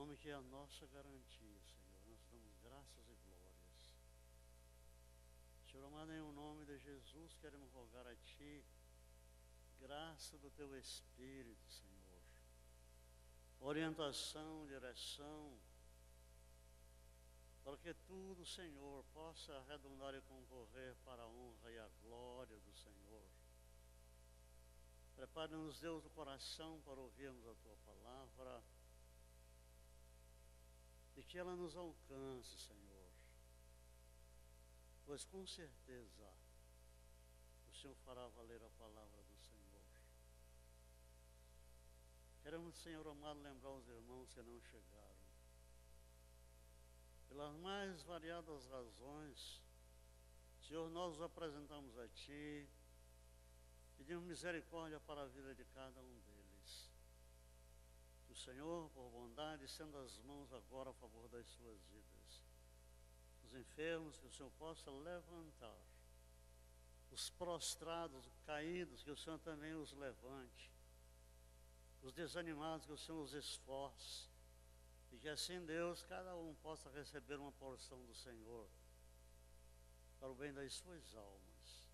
nome que é a nossa garantia, Senhor. Nós damos graças e glórias. Senhor amado, em o nome de Jesus, queremos rogar a Ti graça do Teu Espírito, Senhor. Orientação, direção, para que tudo, Senhor, possa redundar e concorrer para a honra e a glória do Senhor. Prepare-nos, Deus, o coração para ouvirmos a Tua palavra e que ela nos alcance, Senhor, pois com certeza o Senhor fará valer a palavra do Senhor. Queremos, Senhor amado, lembrar os irmãos que não chegaram. Pelas mais variadas razões, Senhor, nós os apresentamos a Ti, pedimos misericórdia para a vida de cada um deles. Que o Senhor, por bondade, estenda as mãos agora a favor das suas vidas. Os enfermos, que o Senhor possa levantar. Os prostrados, os caídos, que o Senhor também os levante. Os desanimados, que o Senhor os esforce. E que assim, Deus, cada um possa receber uma porção do Senhor para o bem das suas almas.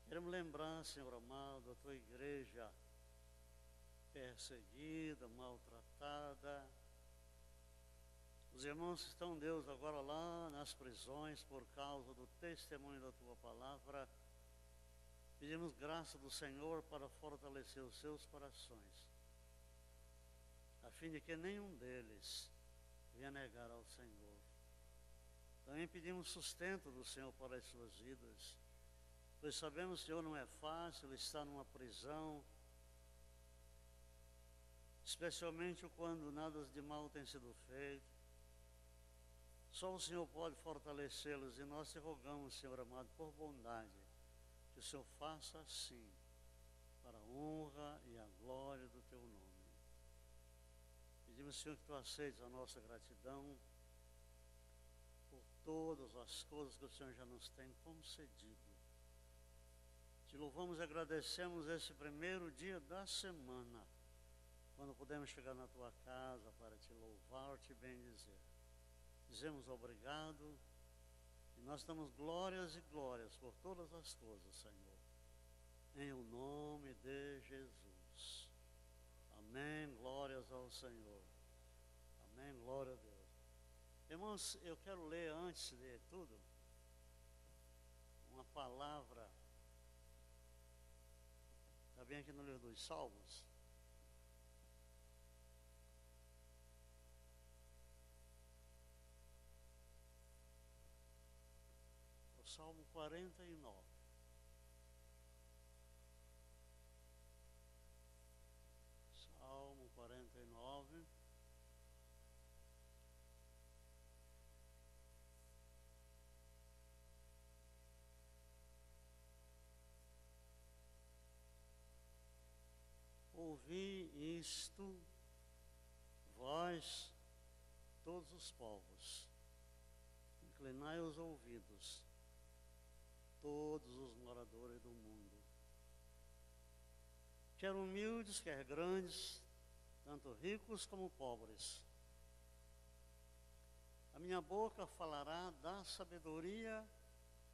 Queremos lembrar, Senhor amado, a Tua igreja perseguida, maltratada. Os irmãos que estão, Deus, agora lá nas prisões por causa do testemunho da Tua palavra. Pedimos graça do Senhor para fortalecer os seus corações, a fim de que nenhum deles venha negar ao Senhor. Também pedimos sustento do Senhor para as suas vidas, pois sabemos, Senhor, não é fácil estar numa prisão, especialmente quando nada de mal tem sido feito. Só o Senhor pode fortalecê-los e nós te rogamos, Senhor amado, por bondade, que o Senhor faça assim, para a honra e a glória do Teu nome. Pedimos, Senhor, que Tu aceites a nossa gratidão por todas as coisas que o Senhor já nos tem concedido. Te louvamos e agradecemos esse primeiro dia da semana, quando podemos chegar na Tua casa para Te louvar, Te bendizer. Dizemos obrigado e nós damos glórias e glórias por todas as coisas, Senhor. Em o nome de Jesus. Amém, glórias ao Senhor. Amém, glória a Deus. Irmãos, eu quero ler antes de tudo uma palavra. Está bem aqui no livro dos Salmos. O Salmo 49. Salmo 49. Ouvi isto, vós, todos os povos, inclinai os ouvidos, todos os moradores do mundo. Quer humildes, quer grandes, tanto ricos como pobres. A minha boca falará da sabedoria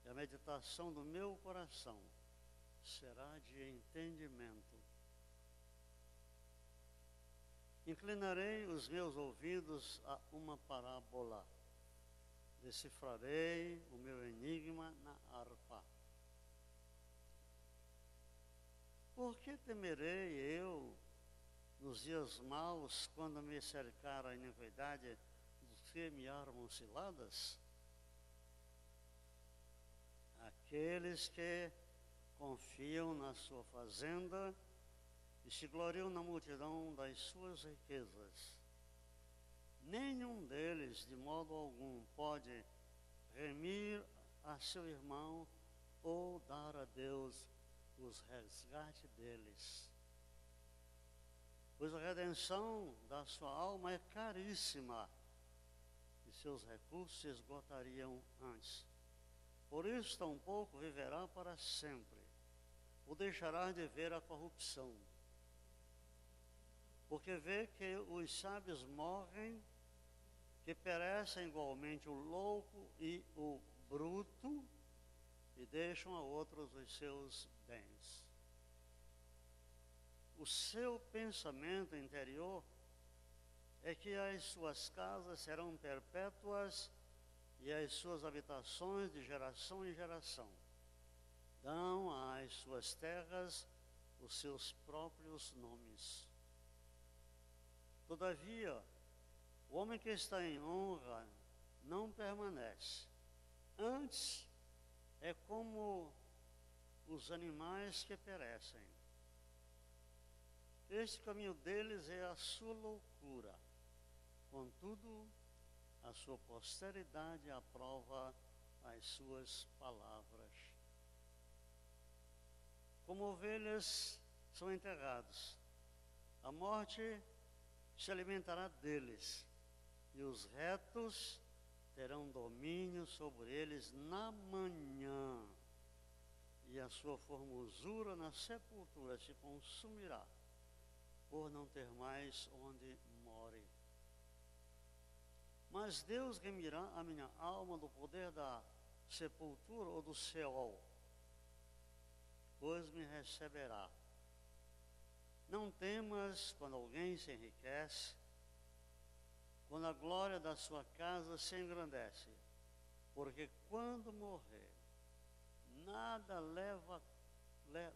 e a meditação do meu coração será de entendimento. Inclinarei os meus ouvidos a uma parábola. Decifrarei o meu enigma na harpa. Por que temerei eu nos dias maus, quando me cercar a iniquidade dos que me armam ciladas? Aqueles que confiam na sua fazenda e se gloriam na multidão das suas riquezas. Nenhum deles, de modo algum, pode remir a seu irmão ou dar a Deus os resgates deles. Pois a redenção da sua alma é caríssima e seus recursos se esgotariam antes. Por isso, tampouco viverá para sempre, ou deixará de ver a corrupção. porque vê que os sábios morrem, que perecem igualmente o louco e o bruto, e deixam a outros os seus bens. O seu pensamento interior é que as suas casas serão perpétuas e as suas habitações de geração em geração. Dão às suas terras os seus próprios nomes. Todavia, o homem que está em honra não permanece. Antes, é como os animais que perecem. Este caminho deles é a sua loucura. Contudo, a sua posteridade aprova as suas palavras. Como ovelhas são enterrados, a morte se alimentará deles, e os retos terão domínio sobre eles na manhã, e a sua formosura na sepultura se consumirá, por não ter mais onde more. Mas Deus remirá a minha alma do poder da sepultura ou do Seol, pois me receberá. Não temas quando alguém se enriquece, quando a glória da sua casa se engrandece, porque quando morrer, nada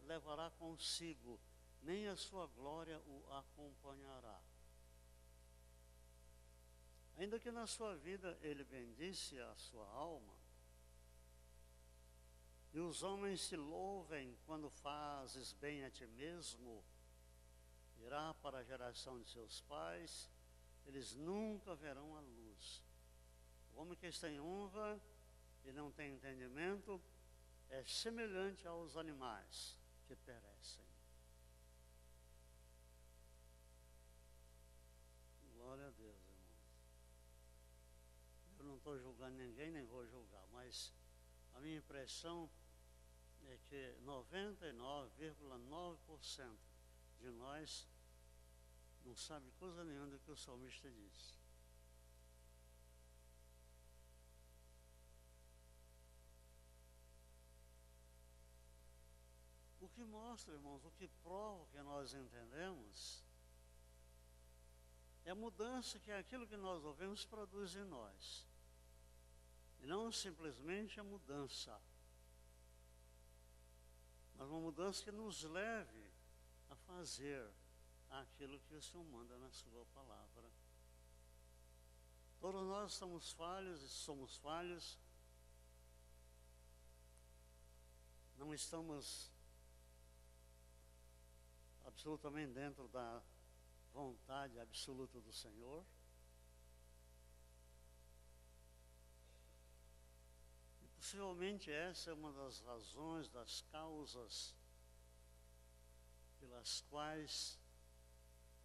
levará consigo, nem a sua glória o acompanhará. Ainda que na sua vida ele bendisse a sua alma, e os homens te louvem quando fazes bem a ti mesmo, irá para a geração de seus pais, eles nunca verão a luz. O homem que está em honra e não tem entendimento é semelhante aos animais que perecem. Glória a Deus, irmãos. Eu não estou julgando ninguém, nem vou julgar, mas a minha impressão é que 99,9% de nós não sabe coisa nenhuma do que o salmista diz. O que mostra, irmãos, o que prova que nós entendemos é a mudança que aquilo que nós ouvimos produz em nós. E não simplesmente a mudança, mas uma mudança que nos leve a fazer aquilo que o Senhor manda na sua palavra. Todos nós somos falhos e somos falhos. Não estamos absolutamente dentro da vontade absoluta do Senhor. E possivelmente essa é uma das razões, das causas pelas quais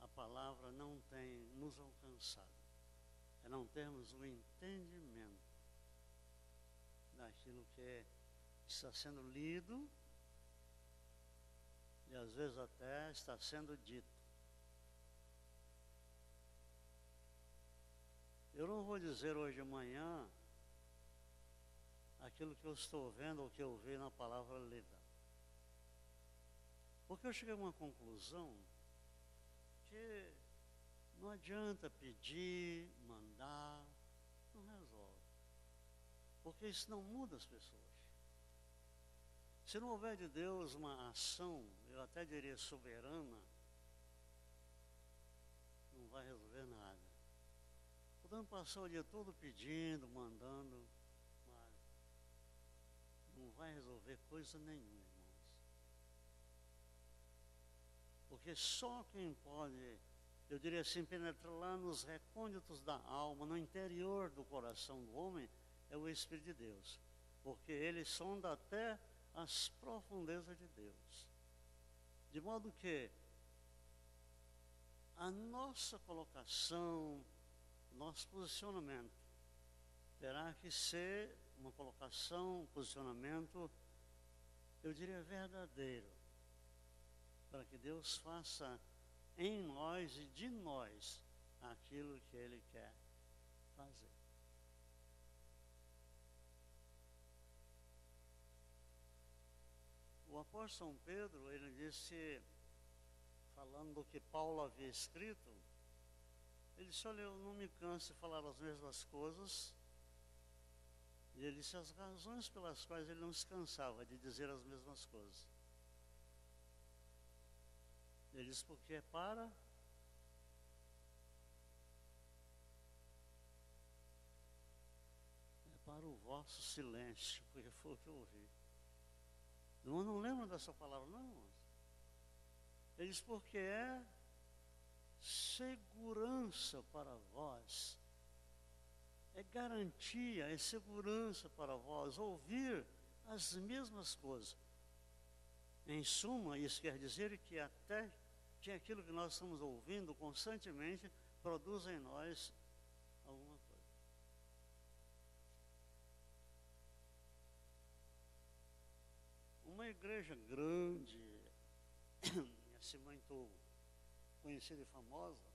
a palavra não tem nos alcançado. É não termos o entendimento daquilo que está sendo lido e às vezes até está sendo dito. Eu não vou dizer hoje de manhã aquilo que eu estou vendo ou que eu vi na palavra lida. Porque eu cheguei a uma conclusão que não adianta pedir, mandar, não resolve. Porque isso não muda as pessoas. Se não houver de Deus uma ação, eu até diria soberana, não vai resolver nada. Podemos passar o dia todo pedindo, mandando, mas não vai resolver coisa nenhuma, irmãos. Porque só quem pode, eu diria assim, penetrar lá nos recônditos da alma, no interior do coração do homem, é o Espírito de Deus. Porque ele sonda até as profundezas de Deus. De modo que a nossa colocação, nosso posicionamento, terá que ser uma colocação, um posicionamento, eu diria verdadeiro, para que Deus faça em nós e de nós aquilo que Ele quer fazer. O apóstolo São Pedro, ele disse, falando do que Paulo havia escrito, ele disse, olha, eu não me canso de falar as mesmas coisas. E ele disse as razões pelas quais ele não se cansava de dizer as mesmas coisas. Ele disse, porque é para o vosso silêncio, porque foi o que eu ouvi. Eu não lembro dessa palavra, não. Ele diz, porque é segurança para vós, é garantia, é segurança para vós, ouvir as mesmas coisas. Em suma, isso quer dizer que até que aquilo que nós estamos ouvindo constantemente produz em nós alguma coisa. Uma igreja grande, assim muito conhecida e famosa,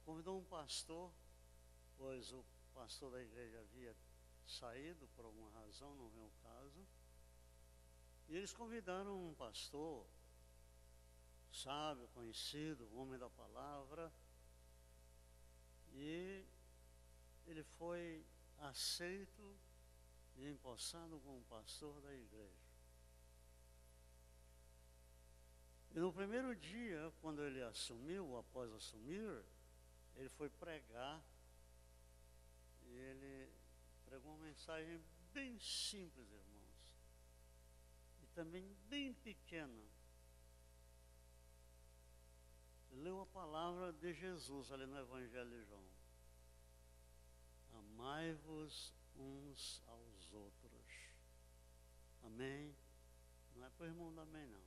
convidou um pastor, pois o pastor da igreja havia saído por alguma razão, não vem o caso, e eles convidaram um pastor, sábio, conhecido, homem da palavra, e ele foi aceito e empossado como pastor da igreja. E no primeiro dia, quando ele assumiu, após assumir, ele foi pregar, e ele pregou uma mensagem bem simples, irmãos, e também bem pequena. Ele leu a palavra de Jesus ali no Evangelho de João. Amai-vos uns aos outros. Amém? Não é para o irmão do amém, não.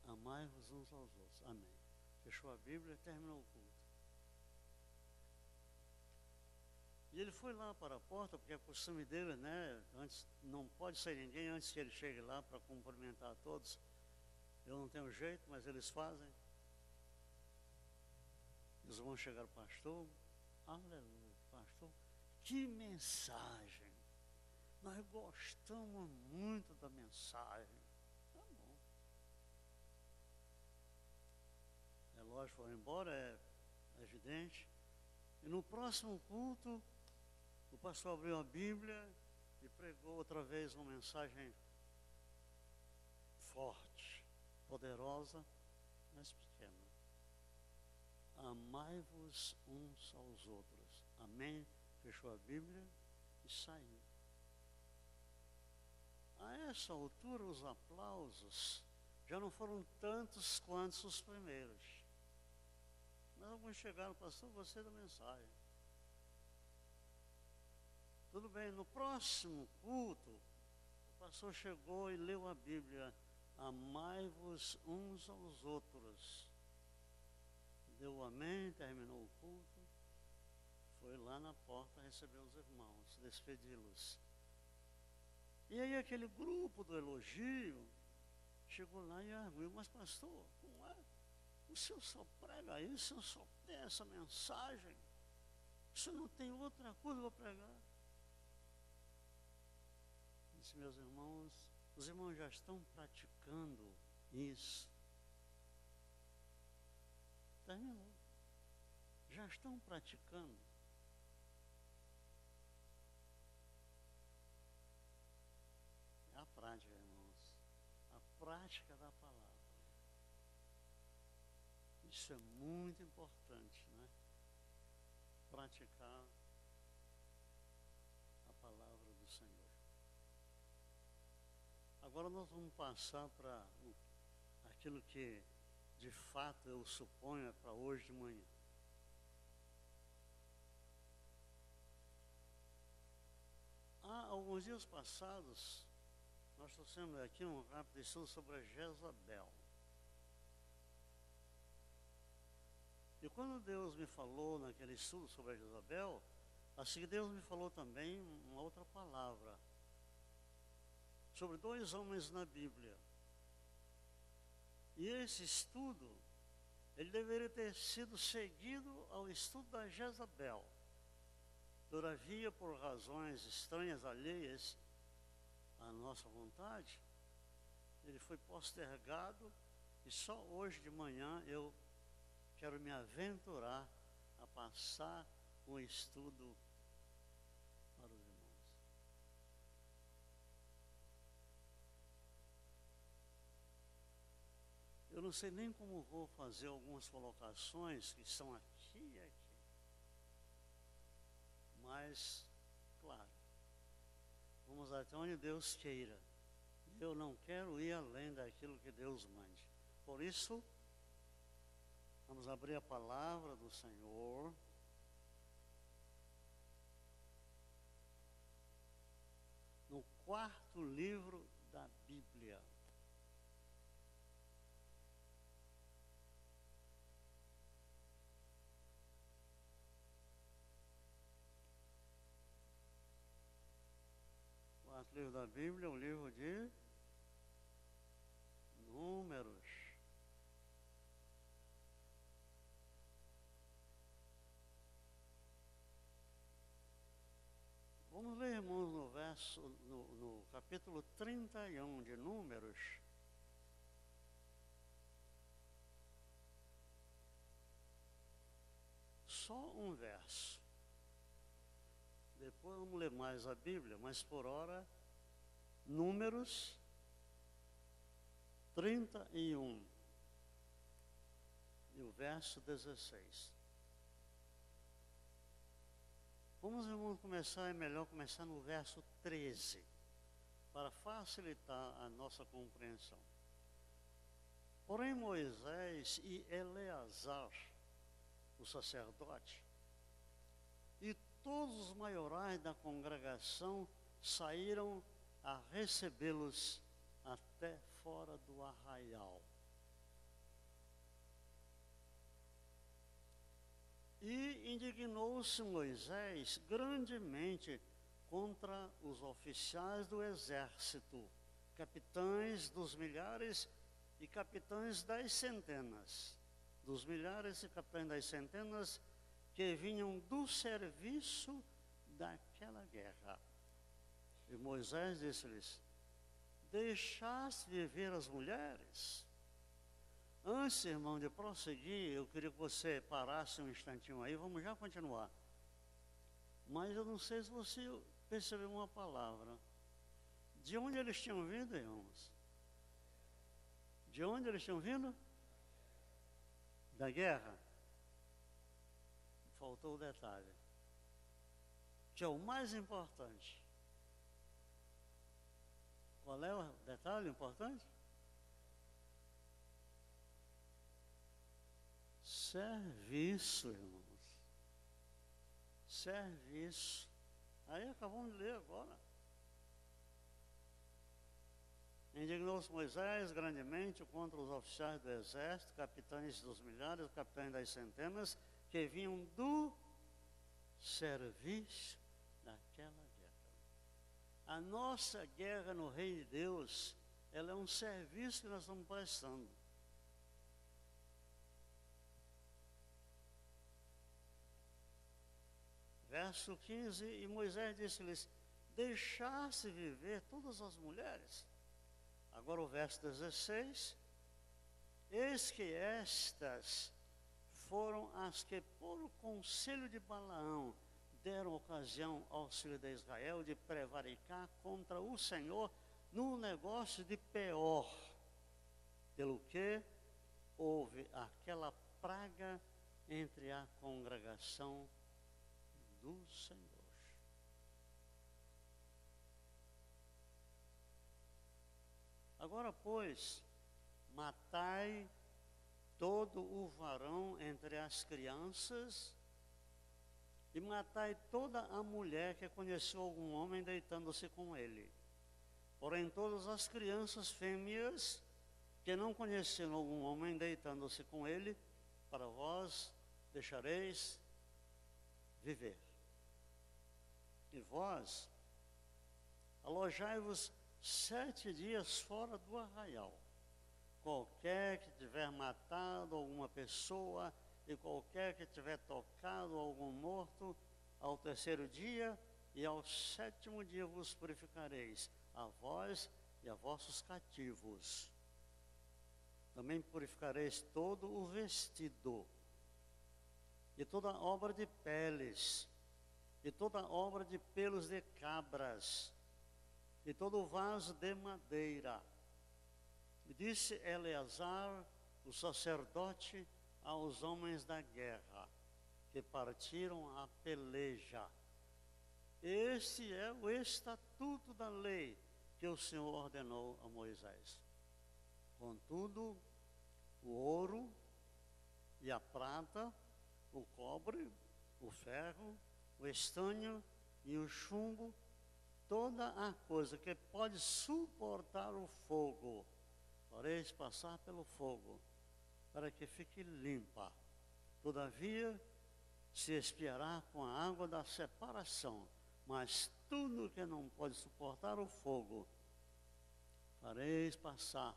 Amai-vos uns aos outros. Amém. Fechou a Bíblia e terminou o culto. E ele foi lá para a porta, porque é costume dele, né? Antes, não pode sair ninguém antes que ele chegue lá para cumprimentar a todos. Eu não tenho jeito, mas eles fazem. Eles vão chegar, pastor. Aleluia, pastor. Que mensagem! Nós gostamos muito da mensagem. Tá bom. É lógico, foram embora, é evidente. E no próximo culto, o pastor abriu a Bíblia e pregou outra vez uma mensagem forte, poderosa, mas pequena. Amai-vos uns aos outros. Amém? Fechou a Bíblia e saiu. A essa altura, os aplausos já não foram tantos quanto os primeiros. Mas alguns chegaram, pastor, você da mensagem. Tudo bem, no próximo culto, o pastor chegou e leu a Bíblia. Amai-vos uns aos outros. Deu o amém, terminou o culto. Foi lá na porta receber os irmãos, despedi-los. E aí aquele grupo do elogio chegou lá e arguiu, mas pastor, como é? O senhor só prega isso, o senhor só tem essa mensagem. O senhor não tem outra coisa para pregar. Disse, meus irmãos, os irmãos já estão praticando isso. Terminou. Já estão praticando. É a prática, irmãos. A prática da palavra. Isso é muito importante, né? Praticar a palavra do Senhor. Agora nós vamos passar para aquilo que de fato eu suponho é para hoje de manhã. Há alguns dias passados, nós trouxemos aqui um rápido estudo sobre a Jezabel. E quando Deus me falou naquele estudo sobre a Jezabel, assim Deus me falou também uma outra palavra sobre dois homens na Bíblia. E esse estudo, ele deveria ter sido seguido ao estudo da Jezabel. Todavia, por razões estranhas, alheias à nossa vontade, ele foi postergado e só hoje de manhã eu quero me aventurar a passar o estudo para os irmãos. Eu não sei nem como vou fazer algumas colocações que estão aqui e aqui. Mas, claro, vamos até onde Deus queira. Eu não quero ir além daquilo que Deus mande. Por isso, vamos abrir a palavra do Senhor. No quarto livro da Bíblia. O livro da Bíblia é o livro de Números. Vamos ler, irmãos, no capítulo 31 de Números. Só um verso. Depois vamos ler mais a Bíblia, mas por hora, Números 31 e o verso 16. Vamos, irmãos, é melhor começar no verso 13, para facilitar a nossa compreensão. Porém, Moisés e Eleazar, o sacerdote, e todos os maiorais da congregação saíram a recebê-los até fora do arraial. E indignou-se Moisés grandemente contra os oficiais do exército, capitães dos milhares e capitães das centenas, dos milhares e capitães das centenas que vinham do serviço daquela guerra. E Moisés disse-lhes: deixaste viver as mulheres? Antes, irmão, de prosseguir, eu queria que você parasse um instantinho aí, vamos já continuar. Mas eu não sei se você percebeu uma palavra. De onde eles tinham vindo, irmãos? De onde eles tinham vindo? Da guerra. Faltou o detalhe, que é o mais importante. Qual é o detalhe importante? Serviço, irmãos. Serviço. Aí acabamos de ler agora. Indignou-se Moisés grandemente contra os oficiais do exército, capitães dos milhares, capitães das centenas, que vinham do serviço daquela guerra. A nossa guerra no Reino de Deus, ela é um serviço que nós estamos prestando. Verso 15, e Moisés disse-lhes: deixaste viver todas as mulheres? Agora o verso 16, eis que estas foram as que, por conselho de Balaão, deram ocasião aos filhos de Israel de prevaricar contra o Senhor no negócio de Peor, pelo que houve aquela praga entre a congregação do Senhor. Agora, pois, matai todo o varão entre as crianças, e matai toda a mulher que conheceu algum homem deitando-se com ele. Porém, todas as crianças fêmeas que não conheceram algum homem deitando-se com ele, para vós deixareis viver. E vós, alojai-vos 7 dias fora do arraial, qualquer que tiver matado alguma pessoa e qualquer que tiver tocado algum morto, ao terceiro dia e ao sétimo dia vos purificareis, a vós e a vossos cativos. Também purificareis todo o vestido, e toda obra de peles, e toda obra de pelos de cabras, e todo o vaso de madeira. E disse Eleazar, o sacerdote, aos homens da guerra, que partiram a peleja: este é o estatuto da lei que o Senhor ordenou a Moisés. Contudo, o ouro e a prata, o cobre, o ferro, o estanho e o chumbo, toda a coisa que pode suportar o fogo, fareis passar pelo fogo, para que fique limpa. Todavia, se expiará com a água da separação, mas tudo que não pode suportar o fogo, fareis passar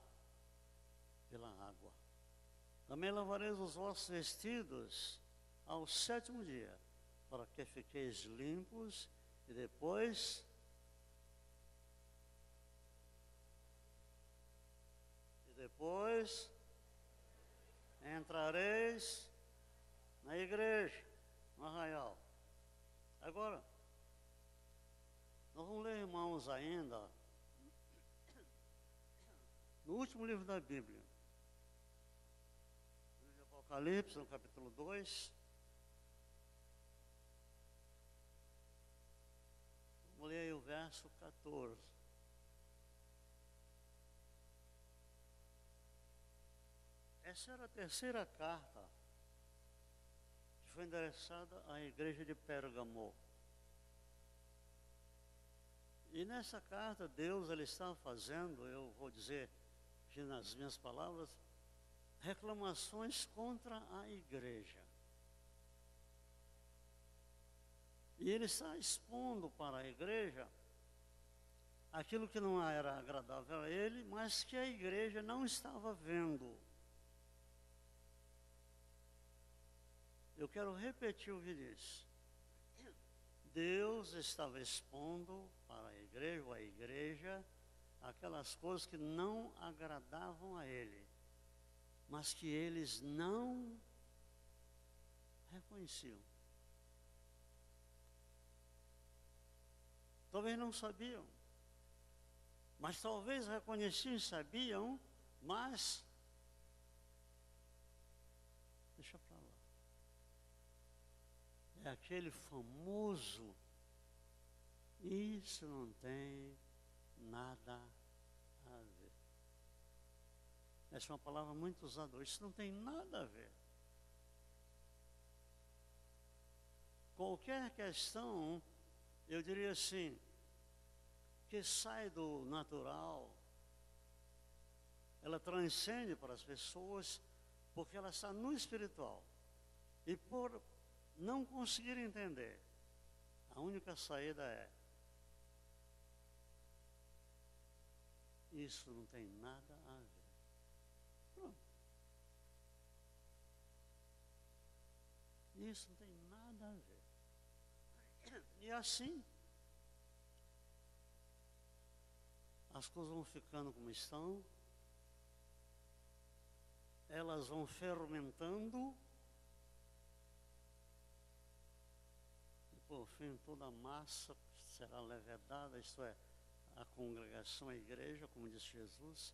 pela água. Também lavareis os vossos vestidos ao sétimo dia, para que fiqueis limpos, e depois entrareis na igreja, no arraial. Agora, nós vamos ler, irmãos, ainda no último livro da Bíblia, no Apocalipse, no capítulo 2. Vamos ler aí o verso 14. Essa era a terceira carta que foi endereçada à igreja de Pérgamo. E nessa carta, Deus ele estava fazendo, eu vou dizer aqui nas minhas palavras, reclamações contra a igreja. E ele está expondo para a igreja aquilo que não era agradável a ele, mas que a igreja não estava vendo. Eu quero repetir o que disse. Deus estava expondo para a igreja, ou a igreja, aquelas coisas que não agradavam a ele, mas que eles não reconheciam. Talvez não sabiam, mas talvez reconheciam e sabiam, mas deixa para lá. É aquele famoso, isso não tem nada a ver. Essa é uma palavra muito usada hoje, isso não tem nada a ver. Qualquer questão, eu diria assim, que sai do natural, ela transcende para as pessoas, porque ela está no espiritual. E por não conseguir entender, a única saída é: isso não tem nada a ver. Pronto. Isso não tem nada a ver. E assim, as coisas vão ficando como estão, elas vão fermentando, e por fim toda a massa será levedada, isto é, a congregação, a igreja, como disse Jesus,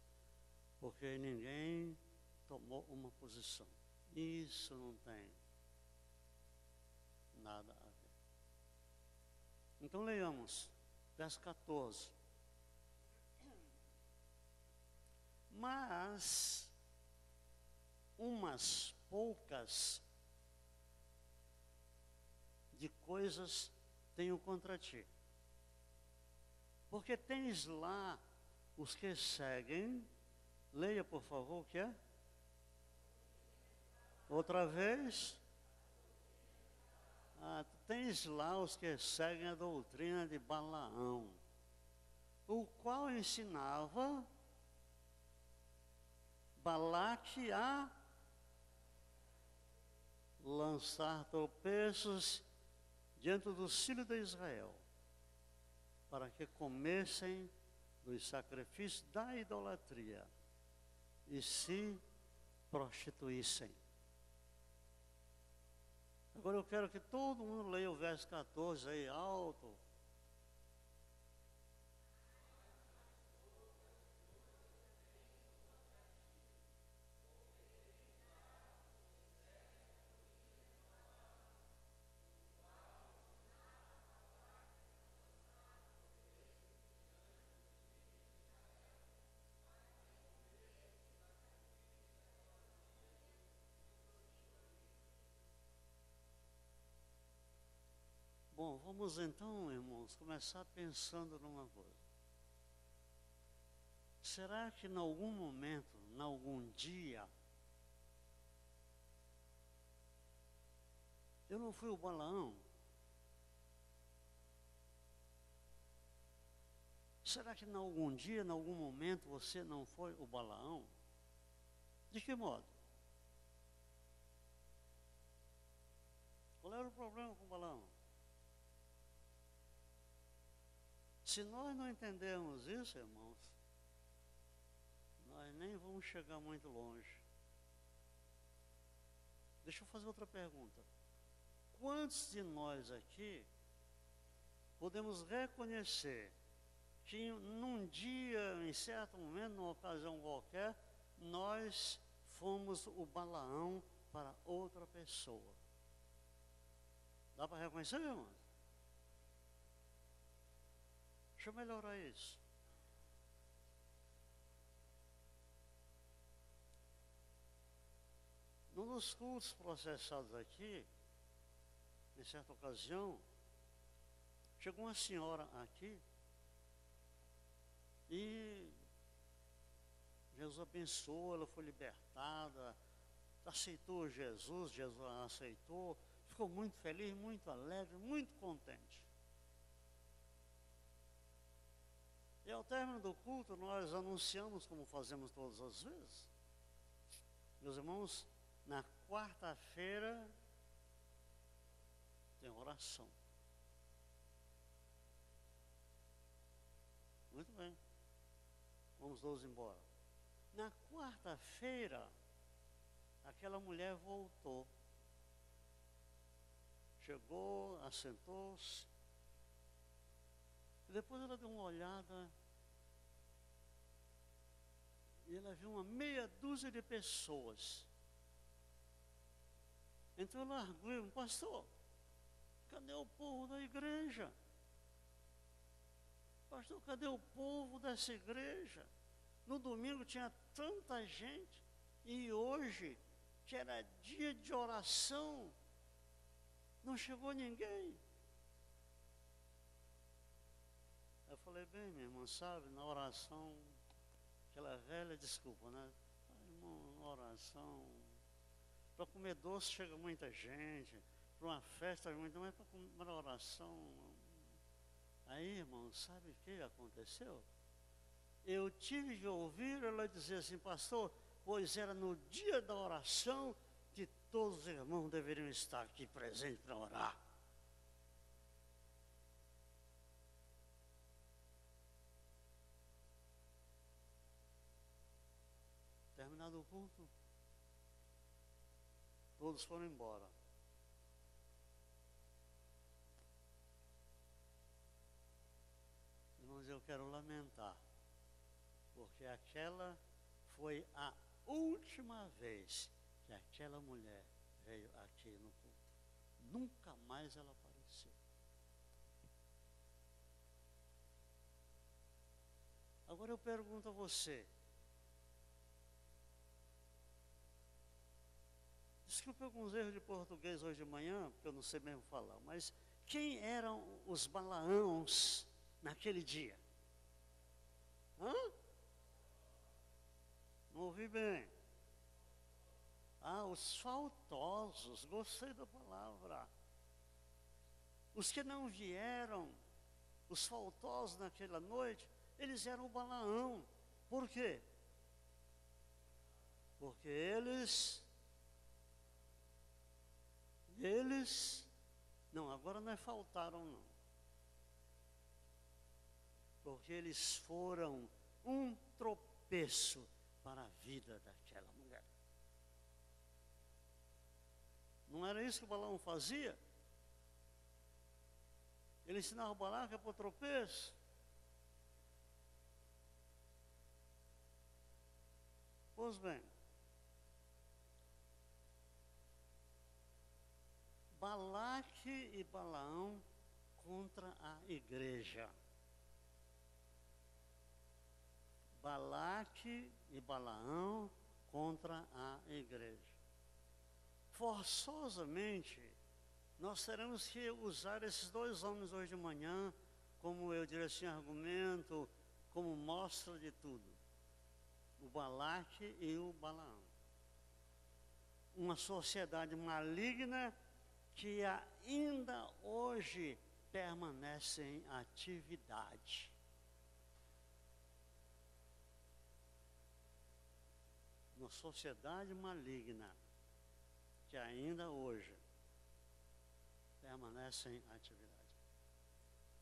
porque ninguém tomou uma posição. Isso não tem nada a ver. Então leiamos, verso 14. Mas umas poucas de coisas tenho contra ti, porque tens lá os que seguem. Leia, por favor, o que é? Outra vez. Tens lá os que seguem a doutrina de Balaão, o qual ensinava Balaque a lançar tropeços diante dos filhos de Israel, para que comessem dos sacrifícios da idolatria e se prostituíssem. Agora eu quero que todo mundo leia o verso 14 aí alto. Bom, vamos então, irmãos, começar pensando numa coisa. Será que em algum momento, em algum dia, eu não fui o Balaão? Será que em algum dia, em algum momento, você não foi o Balaão? De que modo? Qual era o problema com o Balaão? Se nós não entendermos isso, irmãos, nós nem vamos chegar muito longe. Deixa eu fazer outra pergunta. Quantos de nós aqui podemos reconhecer que num dia, em certo momento, numa ocasião qualquer, nós fomos o Balaão para outra pessoa? Dá para reconhecer, irmãos? Deixa eu melhorar isso. Num dos cultos processados aqui, em certa ocasião, chegou uma senhora aqui e Jesus abençoou, ela foi libertada, aceitou Jesus, Jesus a aceitou, ficou muito feliz, muito alegre, muito contente. E ao término do culto, nós anunciamos, como fazemos todas as vezes. Meus irmãos, na quarta-feira tem oração. Muito bem. Vamos todos embora. Na quarta-feira, aquela mulher voltou. Chegou, assentou-se. E depois ela deu uma olhada e ela viu uma meia dúzia de pessoas. Então ela arguiu, pastor, cadê o povo da igreja? Pastor, cadê o povo dessa igreja? No domingo tinha tanta gente e hoje, que era dia de oração, não chegou ninguém. Eu falei, bem, minha irmã, sabe, na oração, aquela velha desculpa, né? Irmão, na oração, para comer doce chega muita gente, para uma festa muita, mas para oração. Aí, irmão, sabe o que aconteceu? Eu tive que ouvir ela dizer assim, pastor, pois era no dia da oração que todos os irmãos deveriam estar aqui presentes para orar. Terminado o culto, todos foram embora. Irmãos, eu quero lamentar, porque aquela foi a última vez que aquela mulher veio aqui no culto. Nunca mais ela apareceu. Agora eu pergunto a você, desculpe alguns erros de português hoje de manhã, porque eu não sei mesmo falar, mas quem eram os Balaãos naquele dia? Hã? Não ouvi bem. Ah, os faltosos, gostei da palavra. Os que não vieram, os faltosos naquela noite, eles eram o Balaão. Por quê? Porque não, agora não é faltaram não. Porque eles foram um tropeço para a vida daquela mulher. Não era isso que o Balaão fazia? Ele ensinava o Balaque para o tropeço. Pois bem, Balaque e Balaão contra a igreja. Balaque e Balaão contra a igreja. Forçosamente, nós teremos que usar esses dois homens hoje de manhã, como eu diria assim, argumento, como mostra de tudo. O Balaque e o Balaão. Uma sociedade maligna que ainda hoje permanece em atividade. Uma sociedade maligna que ainda hoje permanece em atividade.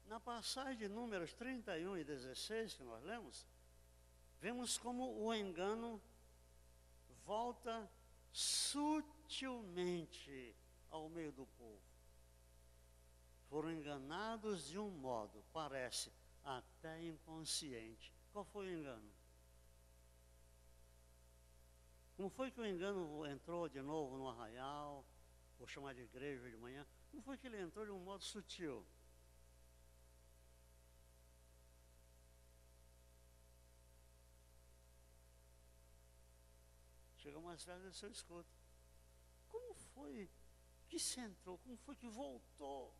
Na passagem de Números 31 e 16 que nós lemos, vemos como o engano volta sutilmente ao meio do povo. Foram enganados de um modo, parece, até inconsciente. Qual foi o engano? Como foi que o engano entrou de novo no arraial, vou chamar de igreja de manhã? Como foi que ele entrou de um modo sutil? Chega mais perto do seu escudo. Como foi que se entrou? Como foi que voltou?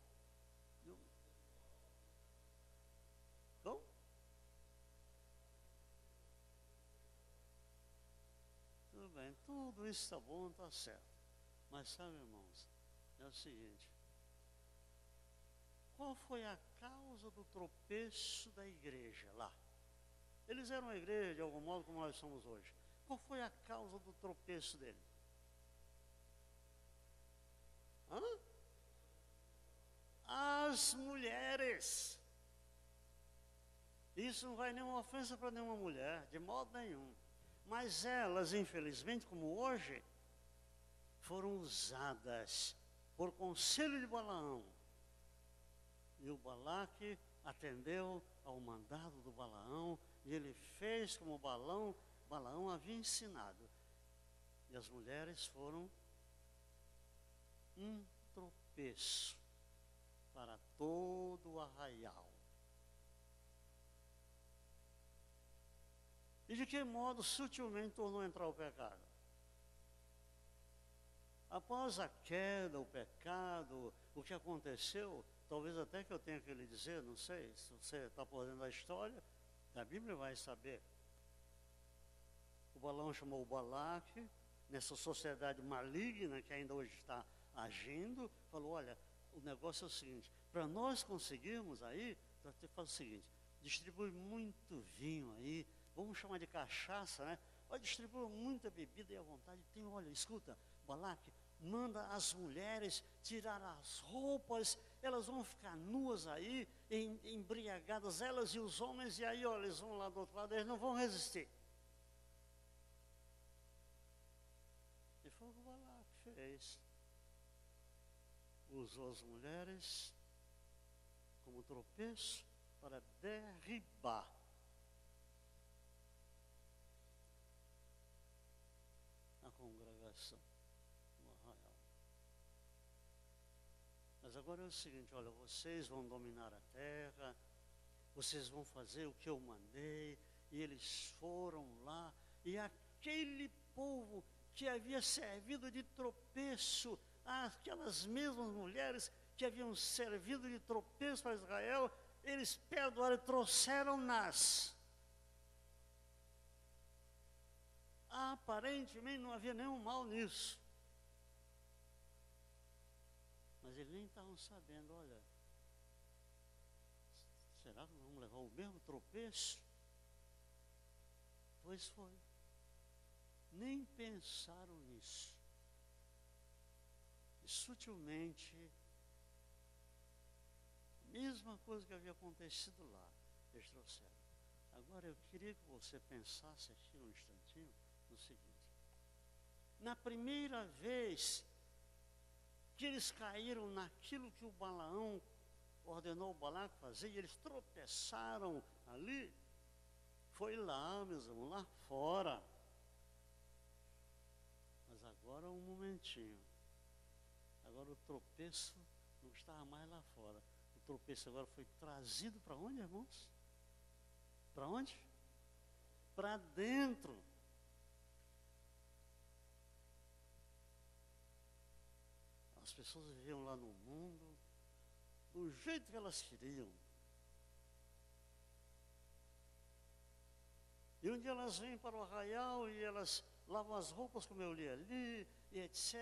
Como? Tudo bem, tudo isso está bom, está certo. Mas sabe, irmãos, é o seguinte. Qual foi a causa do tropeço da igreja lá? Eles eram uma igreja de algum modo como nós somos hoje. Qual foi a causa do tropeço dele? Hã? As mulheres. Isso não vai nenhuma ofensa para nenhuma mulher, de modo nenhum. Mas elas, infelizmente, como hoje, foram usadas por conselho de Balaão. E o Balaque atendeu ao mandado do Balaão, e ele fez como Balaão havia ensinado. E as mulheres foram um tropeço para todo o arraial. E de que modo sutilmente tornou a entrar o pecado? Após a queda, o pecado, o que aconteceu, talvez até que eu tenha que lhe dizer, não sei, se você está por dentro da história, a Bíblia vai saber. O Balaão chamou o Balaque, nessa sociedade maligna que ainda hoje está agindo, falou, olha, o negócio é o seguinte, para nós conseguirmos aí, nós temos que fazer o seguinte, distribui muito vinho aí, vamos chamar de cachaça, né? Olha, distribui muita bebida e à vontade. Tem, olha, escuta, Balaque, manda as mulheres tirar as roupas, elas vão ficar nuas aí, embriagadas, elas e os homens, e aí, olha, eles vão lá do outro lado, eles não vão resistir. E foi o que o Balaque fez. Usou as mulheres como tropeço para derribar a congregação no arraial. Mas agora é o seguinte, olha, vocês vão dominar a terra, vocês vão fazer o que eu mandei, e eles foram lá, e aquele povo que havia servido de tropeço, aquelas mesmas mulheres que haviam servido de tropeço para Israel, eles perdoaram e trouxeram-nas. Aparentemente não havia nenhum mal nisso. Mas eles nem estavam sabendo, olha, será que vamos levar o mesmo tropeço? Pois foi. nem pensaram nisso. E sutilmente, a mesma coisa que havia acontecido lá, eles trouxeram. Agora eu queria que você pensasse aqui um instantinho no seguinte: na primeira vez que eles caíram naquilo que o Balaão ordenou o Balaque fazer, e eles tropeçaram ali, foi lá, meus irmãos, lá fora. Mas agora um momentinho. Agora o tropeço não estava mais lá fora. O tropeço agora foi trazido para onde, irmãos? Para onde? Para dentro. As pessoas viviam lá no mundo do jeito que elas queriam. E um dia elas vêm para o arraial e elas lavam as roupas, como eu li ali, e etc.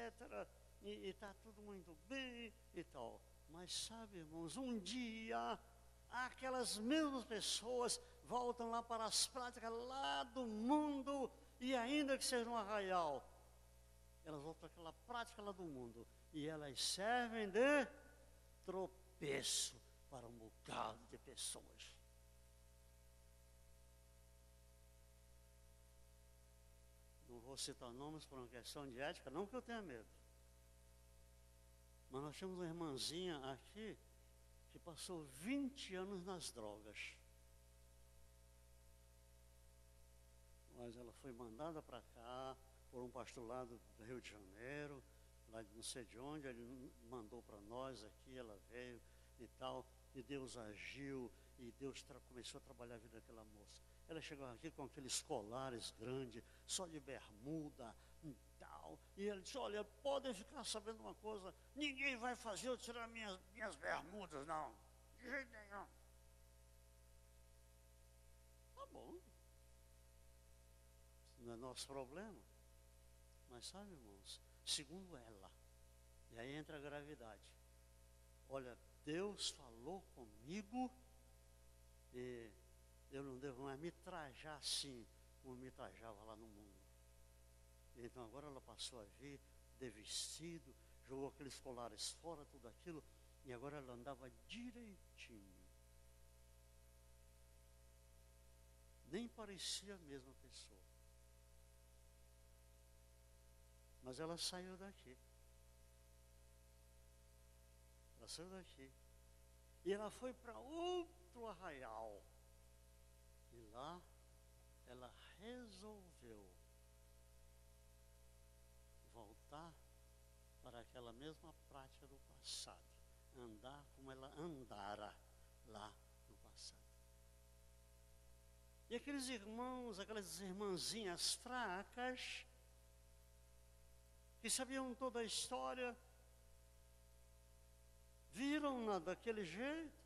E está tudo muito bem e tal. Mas sabe, irmãos, um dia aquelas mesmas pessoas voltam lá para as práticas lá do mundo, e ainda que seja no arraial, elas voltam para aquela prática lá do mundo, e elas servem de tropeço para um bocado de pessoas. Não vou citar nomes por uma questão de ética, não que eu tenha medo. Mas nós temos uma irmãzinha aqui que passou 20 anos nas drogas. Mas ela foi mandada para cá por um pastor lá do Rio de Janeiro, lá de não sei de onde, ele mandou para nós aqui, ela veio e tal, e Deus agiu, e Deus começou a trabalhar a vida daquela moça. Ela chegou aqui com aqueles colares grandes, só de bermuda e tal, e ele disse: olha, podem ficar sabendo uma coisa, ninguém vai fazer eu tirar minhas bermudas, não, de jeito nenhum. Tá bom, isso não é nosso problema. Mas sabe, irmãos, segundo ela, e aí entra a gravidade. Olha, Deus falou comigo e eu não devo mais me trajar assim como me trajava lá no mundo. Então agora ela passou a vir de vestido, jogou aqueles colares fora, tudo aquilo, e agora ela andava direitinho. Nem parecia a mesma pessoa. Mas ela saiu daqui. Ela saiu daqui. E ela foi para outro arraial. E lá ela resolveu voltar para aquela mesma prática do passado. Andar como ela andara lá no passado. E aqueles irmãos, aquelas irmãzinhas fracas, que sabiam toda a história, viram-na daquele jeito.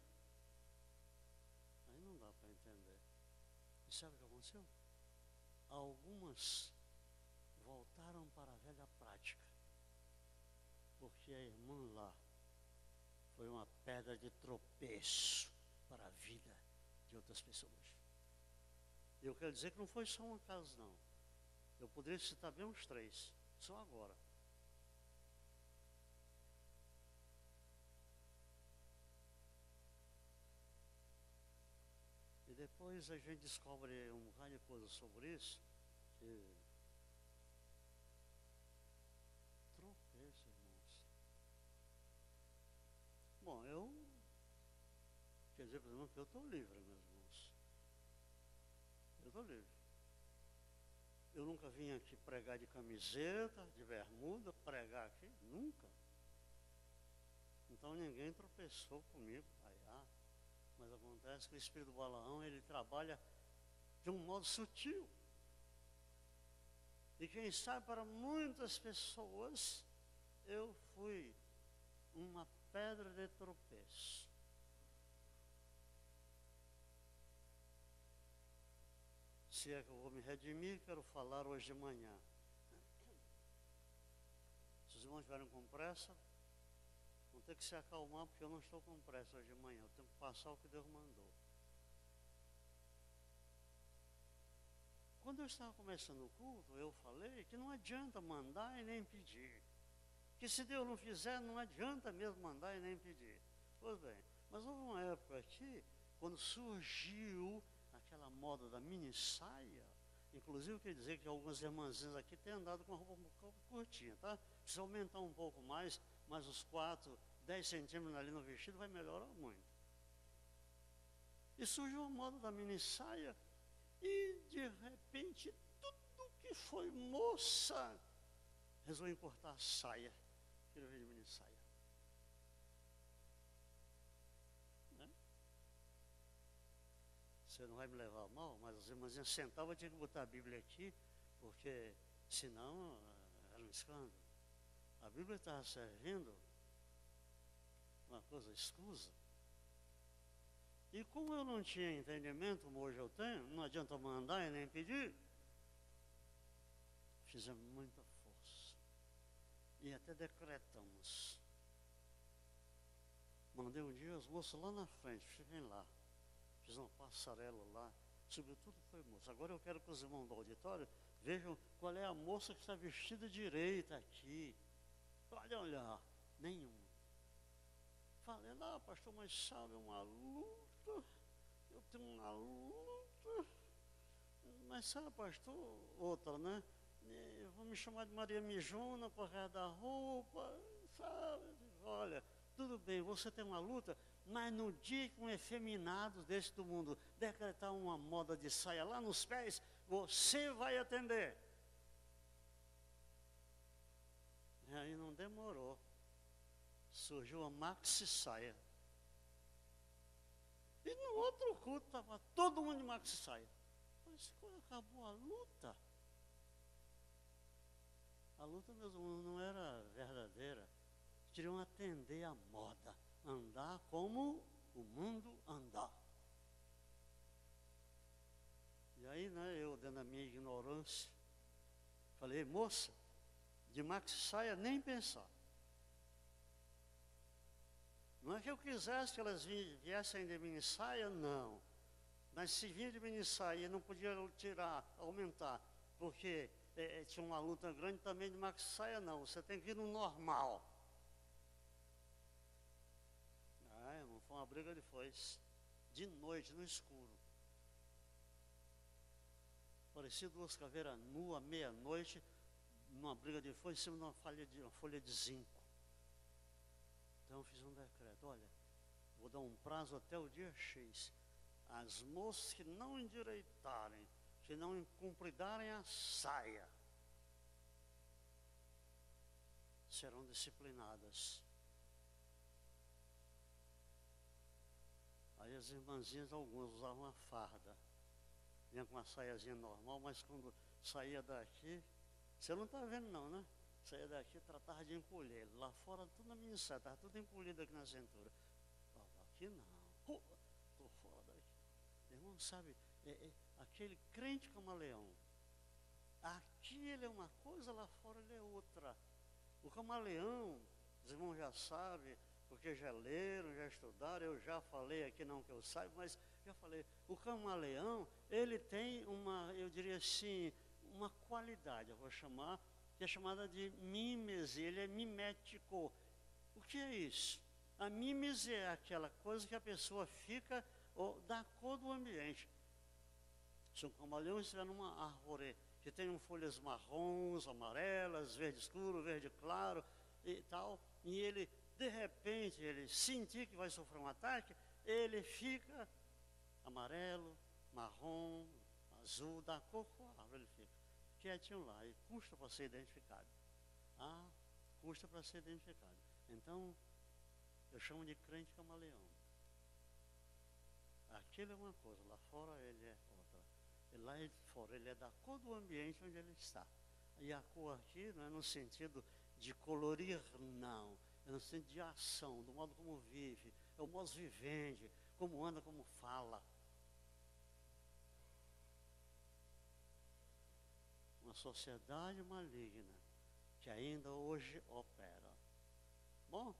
Aí não dá para entender. E sabe o que aconteceu? Algumas voltaram para a velha prática, porque a irmã lá foi uma pedra de tropeço para a vida de outras pessoas. Eu quero dizer que não foi só um caso, não. Eu poderia citar bem uns 3, só agora. E depois a gente descobre um bocado de coisa sobre isso, que tropeço, irmãos. Bom, quer dizer, por exemplo, que eu estou livre, meus irmãos. Eu estou livre. Eu nunca vim aqui pregar de camiseta, de bermuda, pregar aqui, nunca. Então ninguém tropeçou comigo. Mas acontece que o espírito do Balaão, ele trabalha de um modo sutil. E quem sabe, para muitas pessoas, eu fui uma pedra de tropeço. Se é que eu vou me redimir, quero falar hoje de manhã. Se os irmãos estiverem com pressa, vão ter que se acalmar, porque eu não estou com pressa hoje de manhã. Eu tenho que passar o que Deus mandou. Quando eu estava começando o culto, eu falei que não adianta mandar e nem pedir. Que se Deus não fizer, não adianta mesmo mandar e nem pedir. Pois bem, mas houve uma época aqui, quando surgiu aquela moda da mini saia, inclusive eu queria dizer que algumas irmãzinhas aqui têm andado com a roupa um pouco curtinha, tá? Precisa aumentar um pouco mais uns 4, 10 centímetros ali no vestido vai melhorar muito. E surgiu a moda da mini saia, e de repente tudo que foi moça resolveu cortar a saia. Quero ver de mini saia. Né? Você não vai me levar mal, mas as irmãzinhas sentavam, eu tinha que botar a Bíblia aqui, porque senão era um escândalo. A Bíblia estava servindo uma coisa escusa. E como eu não tinha entendimento, como hoje eu tenho, não adianta mandar e nem pedir, fizemos muita força. E até decretamos. Mandei um dia as moças lá na frente, fiquem lá. Fiz uma passarela lá, sobretudo foi moça. Agora eu quero que os irmãos do auditório vejam qual é a moça que está vestida direita aqui. Pode olhar, nenhuma. Falei, não, pastor, mas sabe, é uma luta. Eu tenho uma luta. Mas sabe, pastor, outra, né? Vou me chamar de Maria Mijona por causa da roupa, sabe? Olha, tudo bem, você tem uma luta, mas no dia que um efeminado desse do mundo decretar uma moda de saia lá nos pés, você vai atender. E aí não demorou. Surgiu a maxi saia. E no outro culto estava todo mundo de maxi saia. Mas quando acabou a luta, meus irmãos, não era verdadeira. Queriam atender a moda, andar como o mundo andar. E aí, né, eu, dentro da minha ignorância, falei, moça, de maxi saia nem pensar. Não é que eu quisesse que elas viessem de mini saia, não. Mas se vinha de mini saia, não podia tirar, aumentar, porque tinha uma luta grande também de maxi saia, não. Você tem que ir no normal. Não foi uma briga de foice. De noite, no escuro. Parecia duas caveiras nuas, meia-noite, numa briga de foice, em cima de uma folha de zinco. Então eu fiz um decreto, olha, vou dar um prazo até o dia X. As moças que não endireitarem, que não cumpridarem a saia, serão disciplinadas. Aí as irmãzinhas, algumas usavam a farda. Vinha com uma saiazinha normal, mas quando saía daqui, você não está vendo não, né? Saía daqui, tratava de encolher. Lá fora, tudo na minha saia, estava tudo encolhido aqui na cintura. Aqui não. Estou fora daqui. Irmão, sabe, aquele crente camaleão. Aqui ele é uma coisa, lá fora ele é outra. O camaleão, os irmãos já sabem, porque já leram, já estudaram, eu já falei aqui, não que eu saiba, mas já falei. O camaleão, ele tem uma, eu diria assim, uma qualidade, eu vou chamar, que é chamada de mímese, ele é mimético. O que é isso? A mímese é aquela coisa que a pessoa fica da cor do ambiente. Se um camaleão estiver numa árvore que tem folhas marrons, amarelas, verde escuro, verde claro e tal, e ele, de repente, ele sentir que vai sofrer um ataque, ele fica amarelo, marrom, azul, da cor que a árvore ele fica. Quietinho lá, e custa para ser identificado. Custa para ser identificado. Então, eu chamo de crente camaleão. Aquilo é uma coisa, lá fora ele é outra. E lá fora ele é da cor do ambiente onde ele está. E a cor aqui não é no sentido de colorir, não. É no sentido de ação, do modo como vive, é o modo vivendi, como anda, como fala. Uma sociedade maligna que ainda hoje opera. Bom,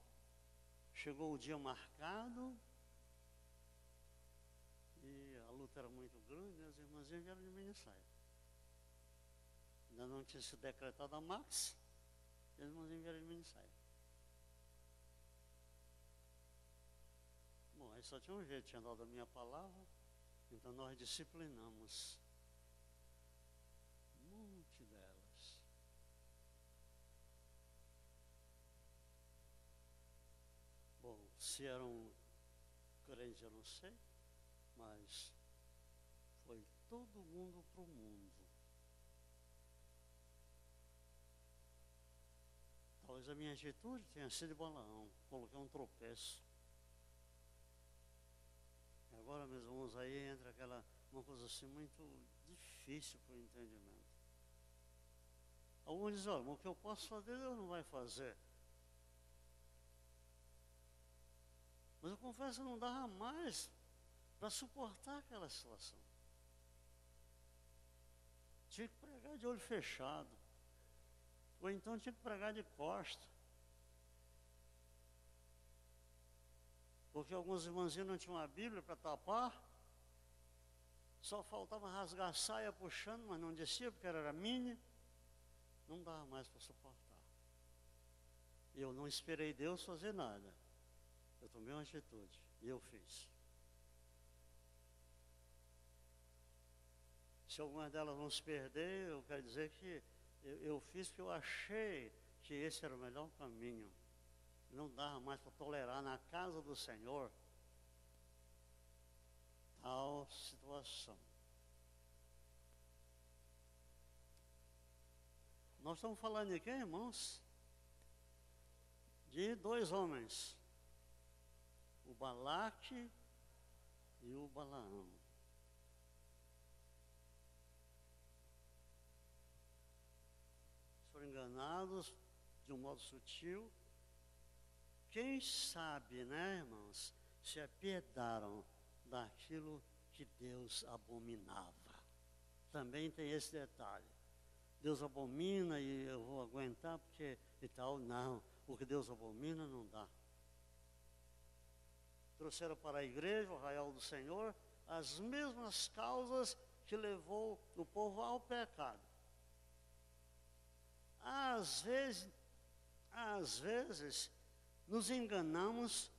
chegou o dia marcado e a luta era muito grande, as irmãzinhas vieram de mini saia. Ainda não tinha sido decretada a Max, eles nos enviaram de minissaia. Bom, aí só tinha um jeito, tinha dado a minha palavra, então nós disciplinamos um monte delas. Bom, se eram crentes eu não sei, mas foi todo mundo para o mundo. Talvez a minha atitude tenha sido de Balaão, coloquei um tropeço. E agora, meus irmãos, aí entra uma coisa assim muito difícil para o entendimento. Alguns dizem, olha, o que eu posso fazer, Deus não vai fazer. Mas eu confesso que não dava mais para suportar aquela situação. Tinha que pregar de olho fechado. Ou então tinha que pregar de costa. Porque alguns irmãozinhos não tinham a Bíblia para tapar. Só faltava rasgar a saia puxando, mas não descia porque era mini. Não dava mais para suportar. E eu não esperei Deus fazer nada. Eu tomei uma atitude e eu fiz. Se algumas delas vão se perder, eu quero dizer que eu fiz porque eu achei que esse era o melhor caminho. Não dava mais para tolerar na casa do Senhor tal situação. Nós estamos falando de quem, irmãos? De dois homens. O Balaque e o Balaão. Foram enganados de um modo sutil. Quem sabe, né, irmãos, se apiedaram daquilo que Deus abominava. Também tem esse detalhe. Deus abomina e eu vou aguentar porque e tal. Não, o que Deus abomina não dá. Trouxeram para a igreja, o arraial do Senhor, as mesmas causas que levou o povo ao pecado. Às vezes, nos enganamos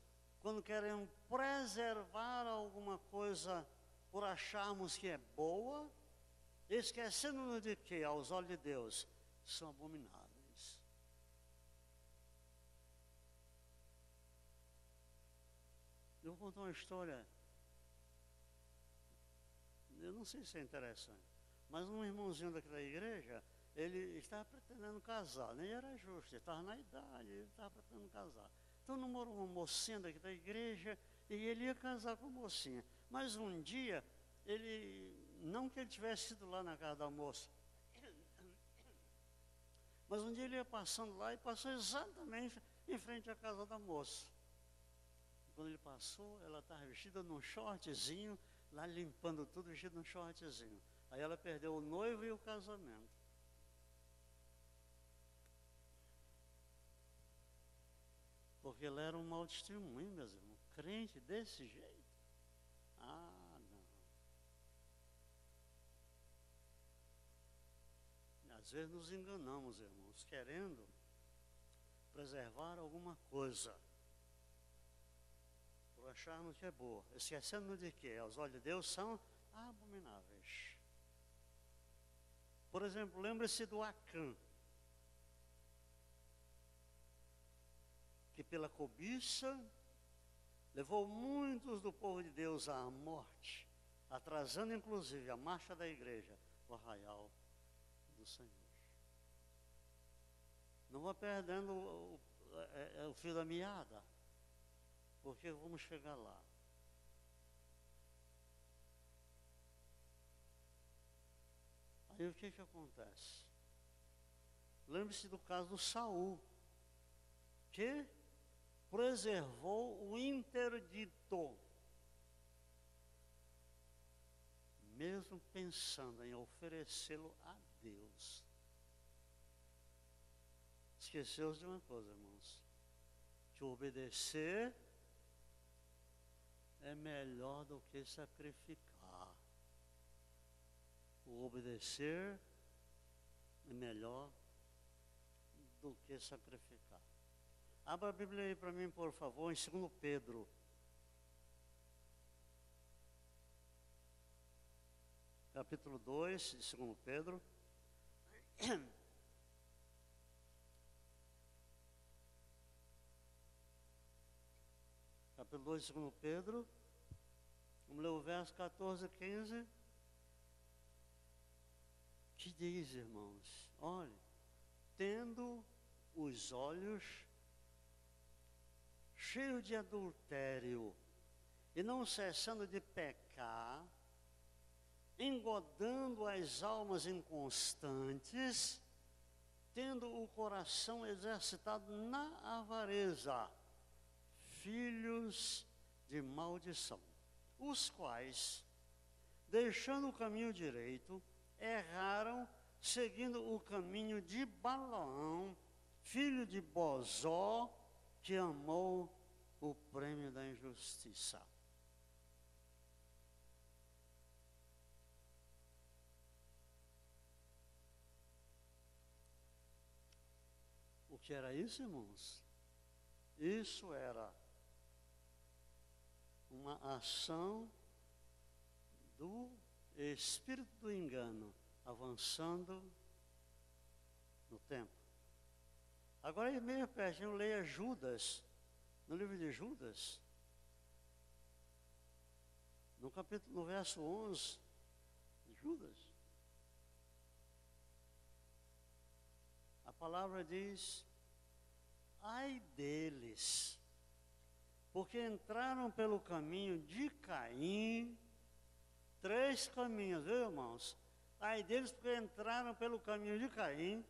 quando queremos preservar alguma coisa por acharmos que é boa, esquecendo de que, aos olhos de Deus, são abomináveis. Eu vou contar uma história, eu não sei se é interessante, mas um irmãozinho daquela igreja, ele estava pretendendo casar, nem era justo, ele estava na idade, ele estava pretendendo casar. Então namorou uma mocinha daqui da igreja e ele ia casar com a mocinha. Mas um dia, não que ele tivesse ido lá na casa da moça, mas um dia ele ia passando lá e passou exatamente em frente à casa da moça. Quando ele passou, ela estava vestida num shortzinho, lá limpando tudo, vestida num shortzinho. Aí ela perdeu o noivo e o casamento. Porque ela era um mau testemunho, meus irmãos. Crente desse jeito? Ah, não. Às vezes nos enganamos, irmãos, querendo preservar alguma coisa. Por acharmos que é boa. Esquecendo de que, aos olhos de Deus, são abomináveis. Por exemplo, lembre-se do Acã, que pela cobiça levou muitos do povo de Deus à morte, atrasando inclusive a marcha da igreja, o arraial do Senhor. Não vá perdendo o fio da meada, porque vamos chegar lá. Aí o que acontece? Lembre-se do caso do Saul, que preservou o interdito, mesmo pensando em oferecê-lo a Deus. Esqueceu-se de uma coisa, irmãos, que obedecer é melhor do que sacrificar. O obedecer é melhor do que sacrificar. Abra a Bíblia aí para mim, por favor, em 2 Pedro. Capítulo 2 de 2 Pedro. Capítulo 2 de 2 Pedro. Vamos ler o verso 14 e 15. Que diz, irmãos? Olhe, tendo os olhos cheios de adultério e não cessando de pecar, engodando as almas inconstantes, tendo o coração exercitado na avareza, filhos de maldição, os quais, deixando o caminho direito, erraram, seguindo o caminho de Balaão, filho de Bozó, que amou o prêmio da injustiça. O que era isso, irmãos? Isso era uma ação do espírito do engano avançando no tempo. Agora, aí meio pertinho, leia Judas, no livro de Judas, no verso 11 de Judas. A palavra diz: ai deles, porque entraram pelo caminho de Caim. 3 caminhos, viu, irmãos? Ai deles, porque entraram pelo caminho de Caim,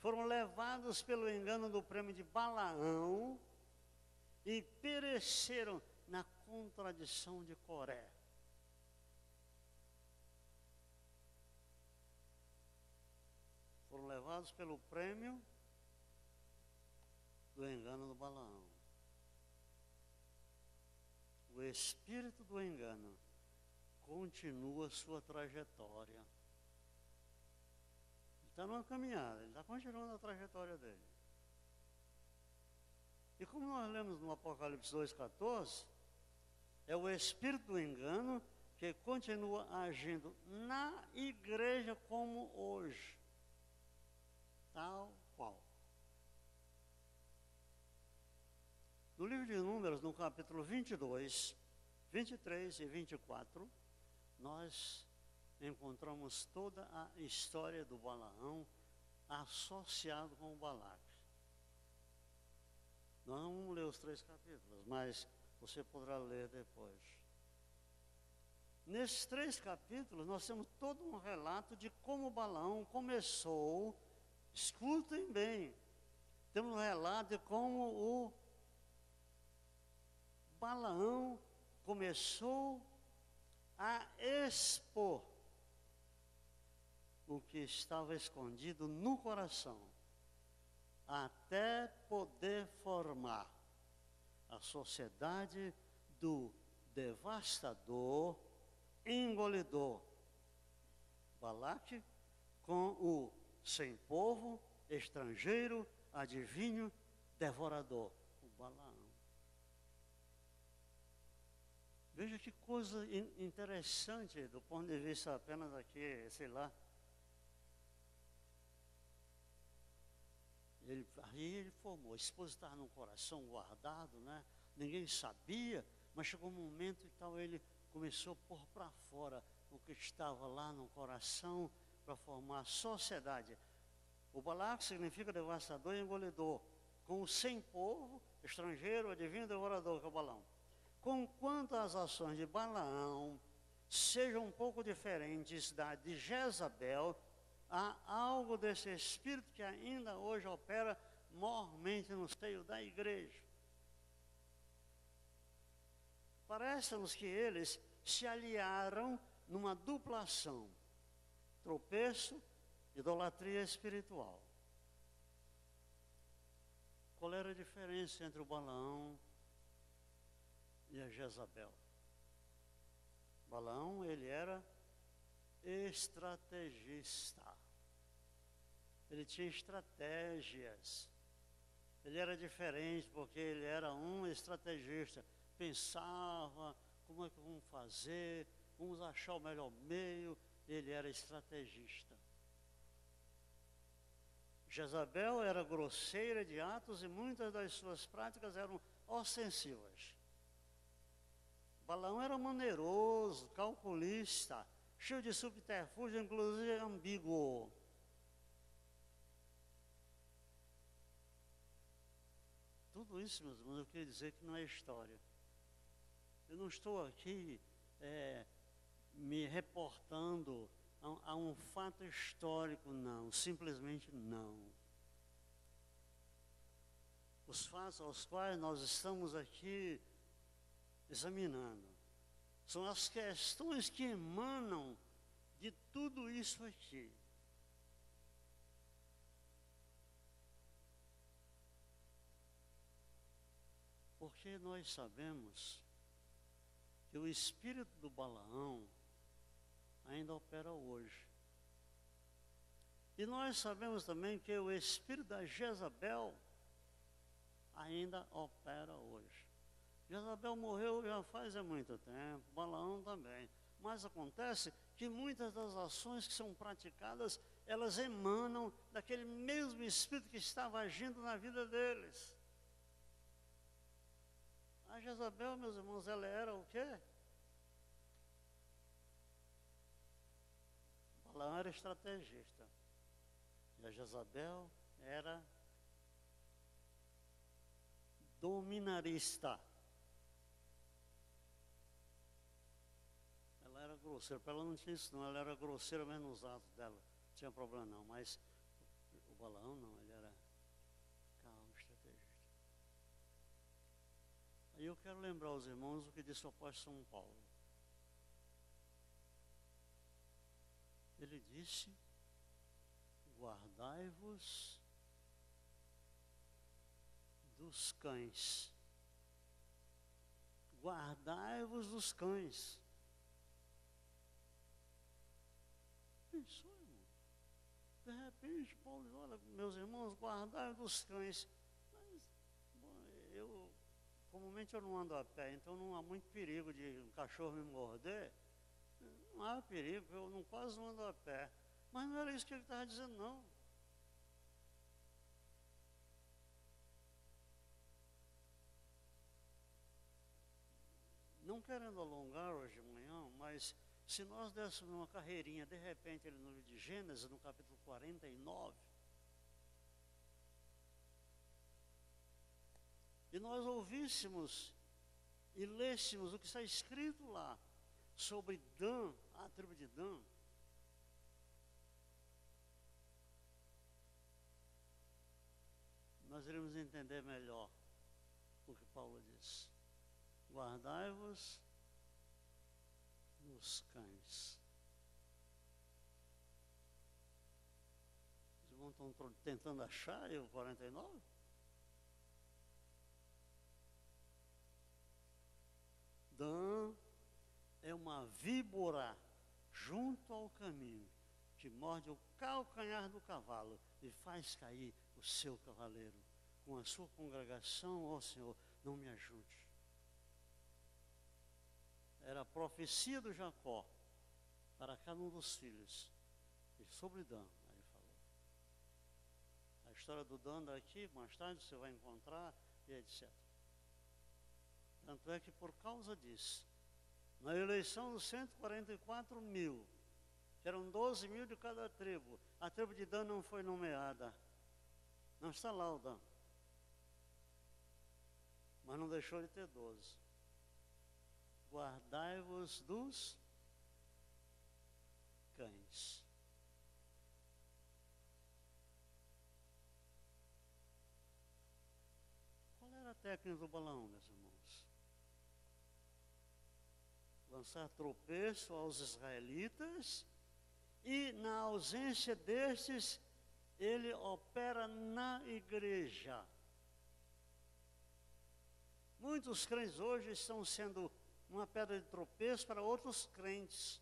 foram levados pelo engano do prêmio de Balaão e pereceram na contradição de Coré. Foram levados pelo prêmio do engano do Balaão. O espírito do engano continua sua trajetória. Ele está numa caminhada, ele está continuando a trajetória dele. E como nós lemos no Apocalipse 2,14, é o espírito do engano que continua agindo na igreja como hoje. Tal qual. No livro de Números, no capítulo 22, 23 e 24, nós encontramos toda a história do Balaão associado com o Balaque. Nós não vamos ler os 3 capítulos, mas você poderá ler depois. Nesses 3 capítulos, nós temos todo um relato de como Balaão começou. Escutem bem, temos um relato de como o Balaão começou a expor o que estava escondido no coração, até poder formar a sociedade do devastador, engolidor Balaque com o sem povo, estrangeiro, adivinho, devorador, o Balaão. Veja que coisa interessante do ponto de vista apenas aqui, sei lá. Aí ele formou, a esposa estava no coração guardado, né? Ninguém sabia, mas chegou um momento e tal, ele começou a pôr para fora o que estava lá no coração para formar sociedade. O Balaque significa devastador e engolidor, com o sem povo, estrangeiro, adivinho, devorador, que é o Balaão. Conquanto as ações de Balaão sejam um pouco diferentes da de Jezabel, há algo desse espírito que ainda hoje opera mormente no seio da igreja. Parece-nos que eles se aliaram numa dupla ação: tropeço, idolatria espiritual. Qual era a diferença entre o Balaão e a Jezabel? Balaão, ele era estrategista. ele tinha estratégias. Ele era diferente porque ele era um estrategista. Pensava, como é que vamos fazer, vamos achar o melhor meio. Ele era estrategista. Jezabel era grosseira de atos e muitas das suas práticas eram ostensivas. Balaão era maneiroso, calculista, cheio de subterfúgio, inclusive ambíguo. Tudo isso, meus irmãos, eu queria dizer que não é história. Eu não estou aqui me reportando a um fato histórico, não. Simplesmente não. Os fatos aos quais nós estamos aqui examinando são as questões que emanam de tudo isso aqui. Porque nós sabemos que o espírito do Balaão ainda opera hoje. E nós sabemos também que o espírito da Jezabel ainda opera hoje. Jezabel morreu já faz muito tempo, Balaão também. Mas acontece que muitas das ações que são praticadas, elas emanam daquele mesmo espírito que estava agindo na vida deles. A Jezabel, meus irmãos, ela era o quê? Balaão era estrategista. E a Jezabel era dominarista. Ela era grosseira. Para ela não tinha isso não, ela era grosseira mesmo nos atos dela. Não tinha problema não, mas o Balaão não, ele era calmo, estrategista. Aí eu quero lembrar aos irmãos o que disse o apóstolo São Paulo. Ele disse: guardai-vos dos cães. Guardai-vos dos cães. Pensou, irmão? De repente, Paulo diz: olha, meus irmãos, guardai-vos dos cães. Mas, bom, comumente eu não ando a pé, então não há muito perigo de um cachorro me morder. Não há perigo, eu quase não ando a pé. Mas não era isso que ele estava dizendo, não. Não querendo alongar hoje de manhã, mas se nós dessemos uma carreirinha, de repente, ele no livro de Gênesis, no capítulo 49, e nós ouvíssemos e lêssemos o que está escrito lá sobre Dan, a tribo de Dan, nós iremos entender melhor o que Paulo diz. Guardai-vos dos cães. Os irmãos estão tentando achar o 49? Dan é uma víbora junto ao caminho, que morde o calcanhar do cavalo e faz cair o seu cavaleiro. Com a sua congregação, ó Senhor, não me ajude. Era a profecia do Jacó para cada um dos filhos. E sobre Dan, ele falou. A história do Dan daqui, mais tarde você vai encontrar, e etc. Tanto é que por causa disso, na eleição dos 144 mil, que eram 12 mil de cada tribo, a tribo de Dan não foi nomeada. Não está lá o Dan. Mas não deixou de ter 12. Guardai-vos dos cães. Qual era a técnica do Balaão, meus irmãos? Lançar tropeço aos israelitas e, na ausência destes, ele opera na igreja. Muitos crentes hoje estão sendo uma pedra de tropeço para outros crentes.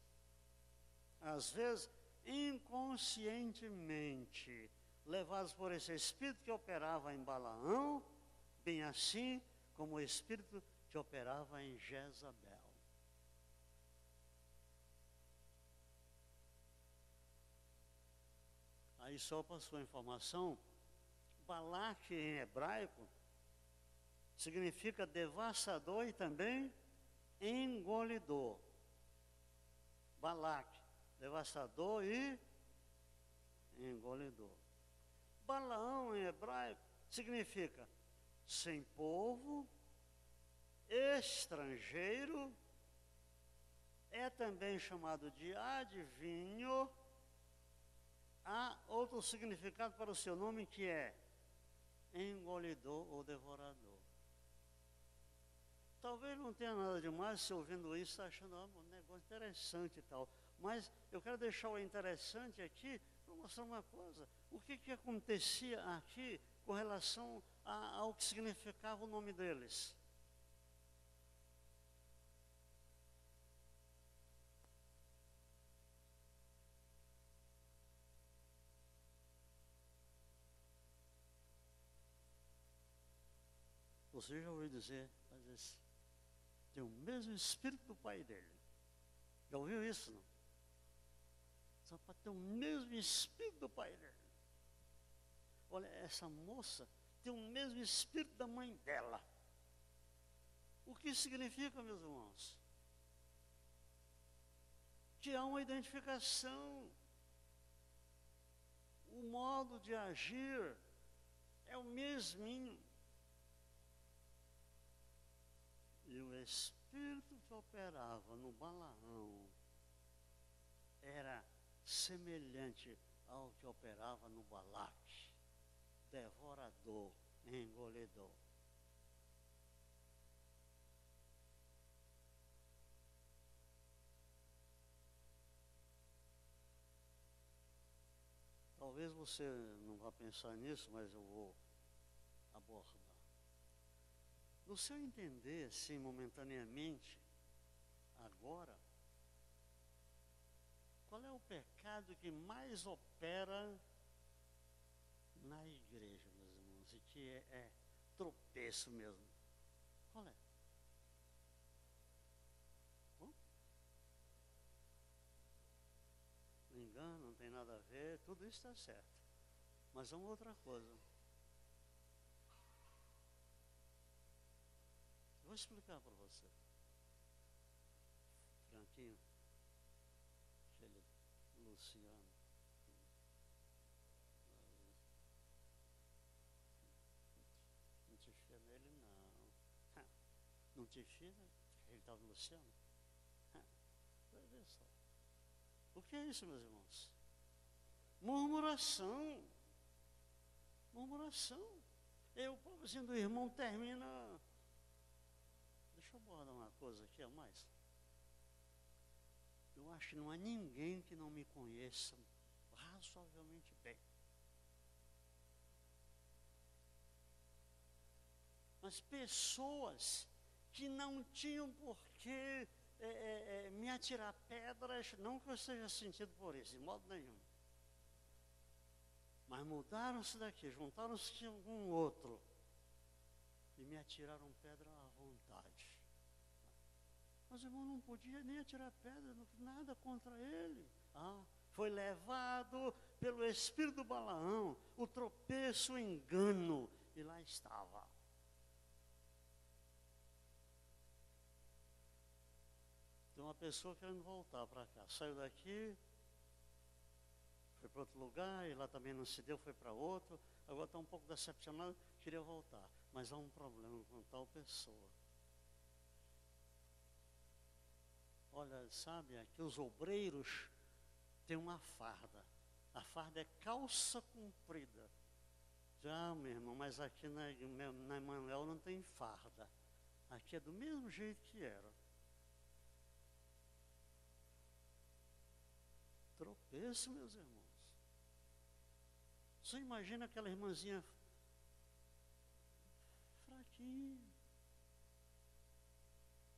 Às vezes, inconscientemente, levados por esse espírito que operava em Balaão, bem assim como o espírito que operava em Jezabel. Aí só para sua informação, Balaque em hebraico significa devastador e também engolidor. Balaque, devastador e engolidor. Balaão em hebraico significa sem povo, estrangeiro, é também chamado de adivinho. Há outro significado para o seu nome que é engolidor ou devorador. Talvez não tenha nada demais se ouvindo isso, achando um negócio interessante e tal. Mas eu quero deixar o interessante aqui para mostrar uma coisa. O que acontecia aqui com relação ao que significava o nome deles? Você já ouviu dizer, às vezes, tem o mesmo espírito do pai dele. Já ouviu isso, não? Só para ter o mesmo espírito do pai dele. Olha, essa moça tem o mesmo espírito da mãe dela. O que significa, meus irmãos? Que há uma identificação. O modo de agir é o mesminho. E o espírito que operava no Balaão era semelhante ao que operava no Balaque, devorador, engolidor. Talvez você não vá pensar nisso, mas eu vou abordar. No seu entender, assim, momentaneamente, agora, qual é o pecado que mais opera na igreja, meus irmãos, e que é tropeço mesmo? Qual é? Não engano, não tem nada a ver, tudo isso está certo. Mas uma outra coisa. Vou explicar para você. Franquinho, aquele Luciano. Não te fia nele, não. Não te fia? Ele estava no Luciano? Vai ver só. O que é isso, meus irmãos? Murmuração. Murmuração. E o pobrezinho do irmão termina. Deixa eu abordar uma coisa aqui a mais. Eu acho que não há ninguém que não me conheça razoavelmente bem. Mas pessoas que não tinham por que me atirar pedras, não que eu seja sentido por isso, de modo nenhum. Mas mudaram-se daqui, juntaram-se com um outro e me atiraram pedra à vontade. Mas o irmão não podia nem atirar pedra, nada contra ele. Foi levado pelo espírito do Balaão, o tropeço, o engano, e lá estava. Tem uma pessoa querendo voltar para cá, saiu daqui, foi para outro lugar, e lá também não se deu, foi para outro, agora está um pouco decepcionado, queria voltar. Mas há um problema com tal pessoa. Olha, sabe, aqui os obreiros têm uma farda. A farda é calça comprida. Já, meu irmão, mas aqui na Emanuel não tem farda. Aqui é do mesmo jeito que era. Tropeço, meus irmãos. Você imagina aquela irmãzinha fraquinha.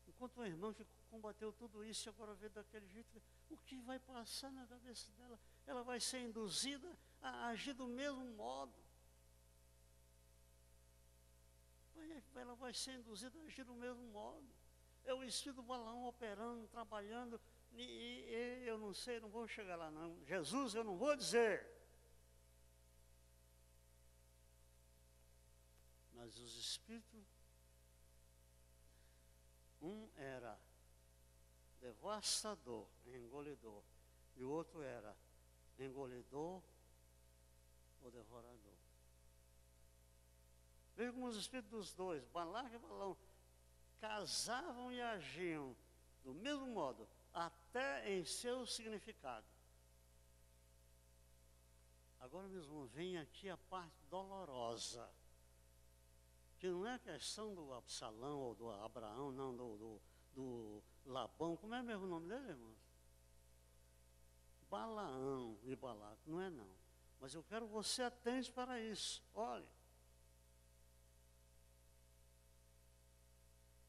Enquanto uma irmã que combateu tudo isso e agora vê daquele jeito, o que vai passar na cabeça dela? Ela vai ser induzida a agir do mesmo modo. Ela vai ser induzida a agir do mesmo modo. É o espírito do Balaão operando, trabalhando, e eu não sei, não vou chegar lá não. Jesus, eu não vou dizer. Mas os espíritos, um era devastador, engolidor, e o outro era engolidor ou devorador. Veja como os espíritos dos dois, Balaque e Balaão, casavam e agiam do mesmo modo, até em seu significado. Agora, meus irmãos, vem aqui a parte dolorosa, que não é questão do Absalão ou do Abraão, não, do Labão. Como é mesmo o nome dele, irmãos? Balaão e Balaque, não é não. Mas eu quero você atente para isso. Olha,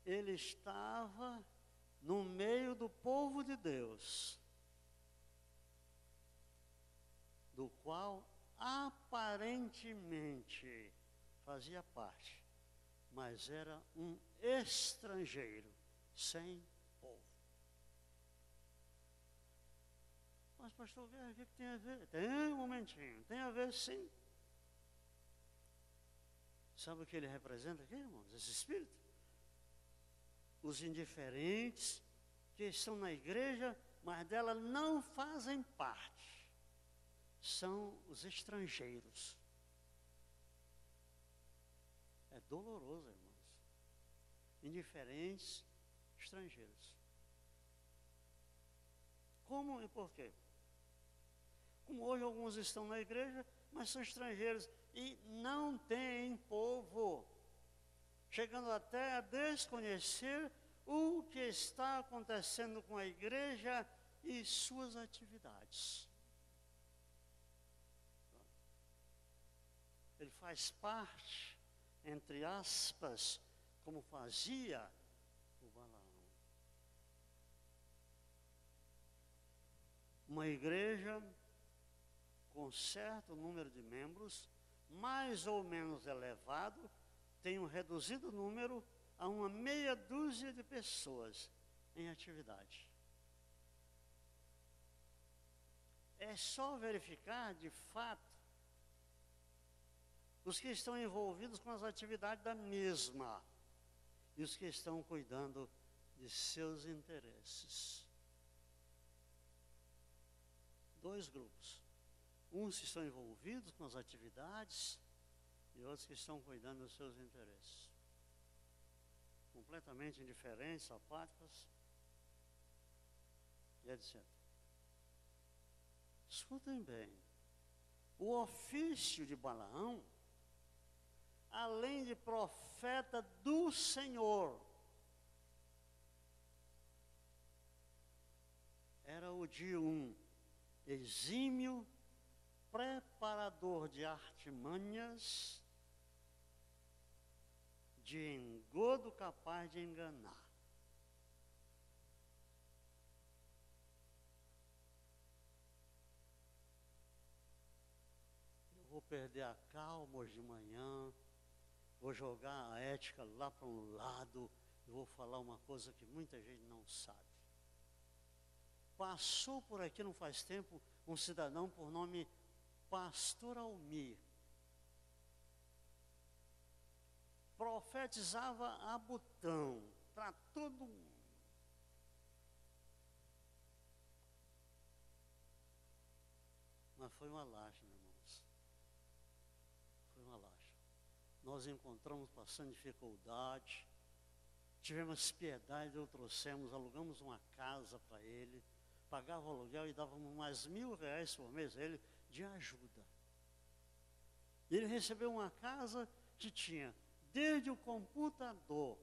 ele estava no meio do povo de Deus, do qual aparentemente fazia parte, mas era um estrangeiro, sem povo. Mas, pastor Guerra, o que tem a ver? Tem um momentinho, tem a ver sim. Sabe o que ele representa aqui, irmãos? Esse espírito? Os indiferentes que estão na igreja, mas dela não fazem parte. São os estrangeiros. É doloroso, irmãos. Indiferentes, estrangeiros. Como e por quê? Como hoje alguns estão na igreja, mas são estrangeiros e não têm povo, chegando até a desconhecer o que está acontecendo com a igreja e suas atividades. Ele faz parte, entre aspas, como fazia o Balaão. Uma igreja com certo número de membros, mais ou menos elevado, tem um reduzido número a uma meia dúzia de pessoas em atividade. É só verificar, de fato, os que estão envolvidos com as atividades da mesma e os que estão cuidando de seus interesses. Dois grupos. Uns que estão envolvidos com as atividades e outros que estão cuidando dos seus interesses. Completamente indiferentes, apáticos e etc. Escutem bem, o ofício de Balaão, além de profeta do Senhor, era o de um exímio preparador de artimanhas, de engodo capaz de enganar. Eu vou perder a calma hoje de manhã, vou jogar a ética lá para um lado, e vou falar uma coisa que muita gente não sabe. Passou por aqui não faz tempo um cidadão por nome Pastor Almir. Profetizava a botão para todo mundo. Mas foi uma lástima, irmãos. Foi uma lástima. Nós encontramos passando dificuldade, tivemos piedade, o trouxemos, alugamos uma casa para ele, pagava o aluguel e dávamos mais R$1.000 por mês a ele de ajuda. Ele recebeu uma casa que tinha desde o computador,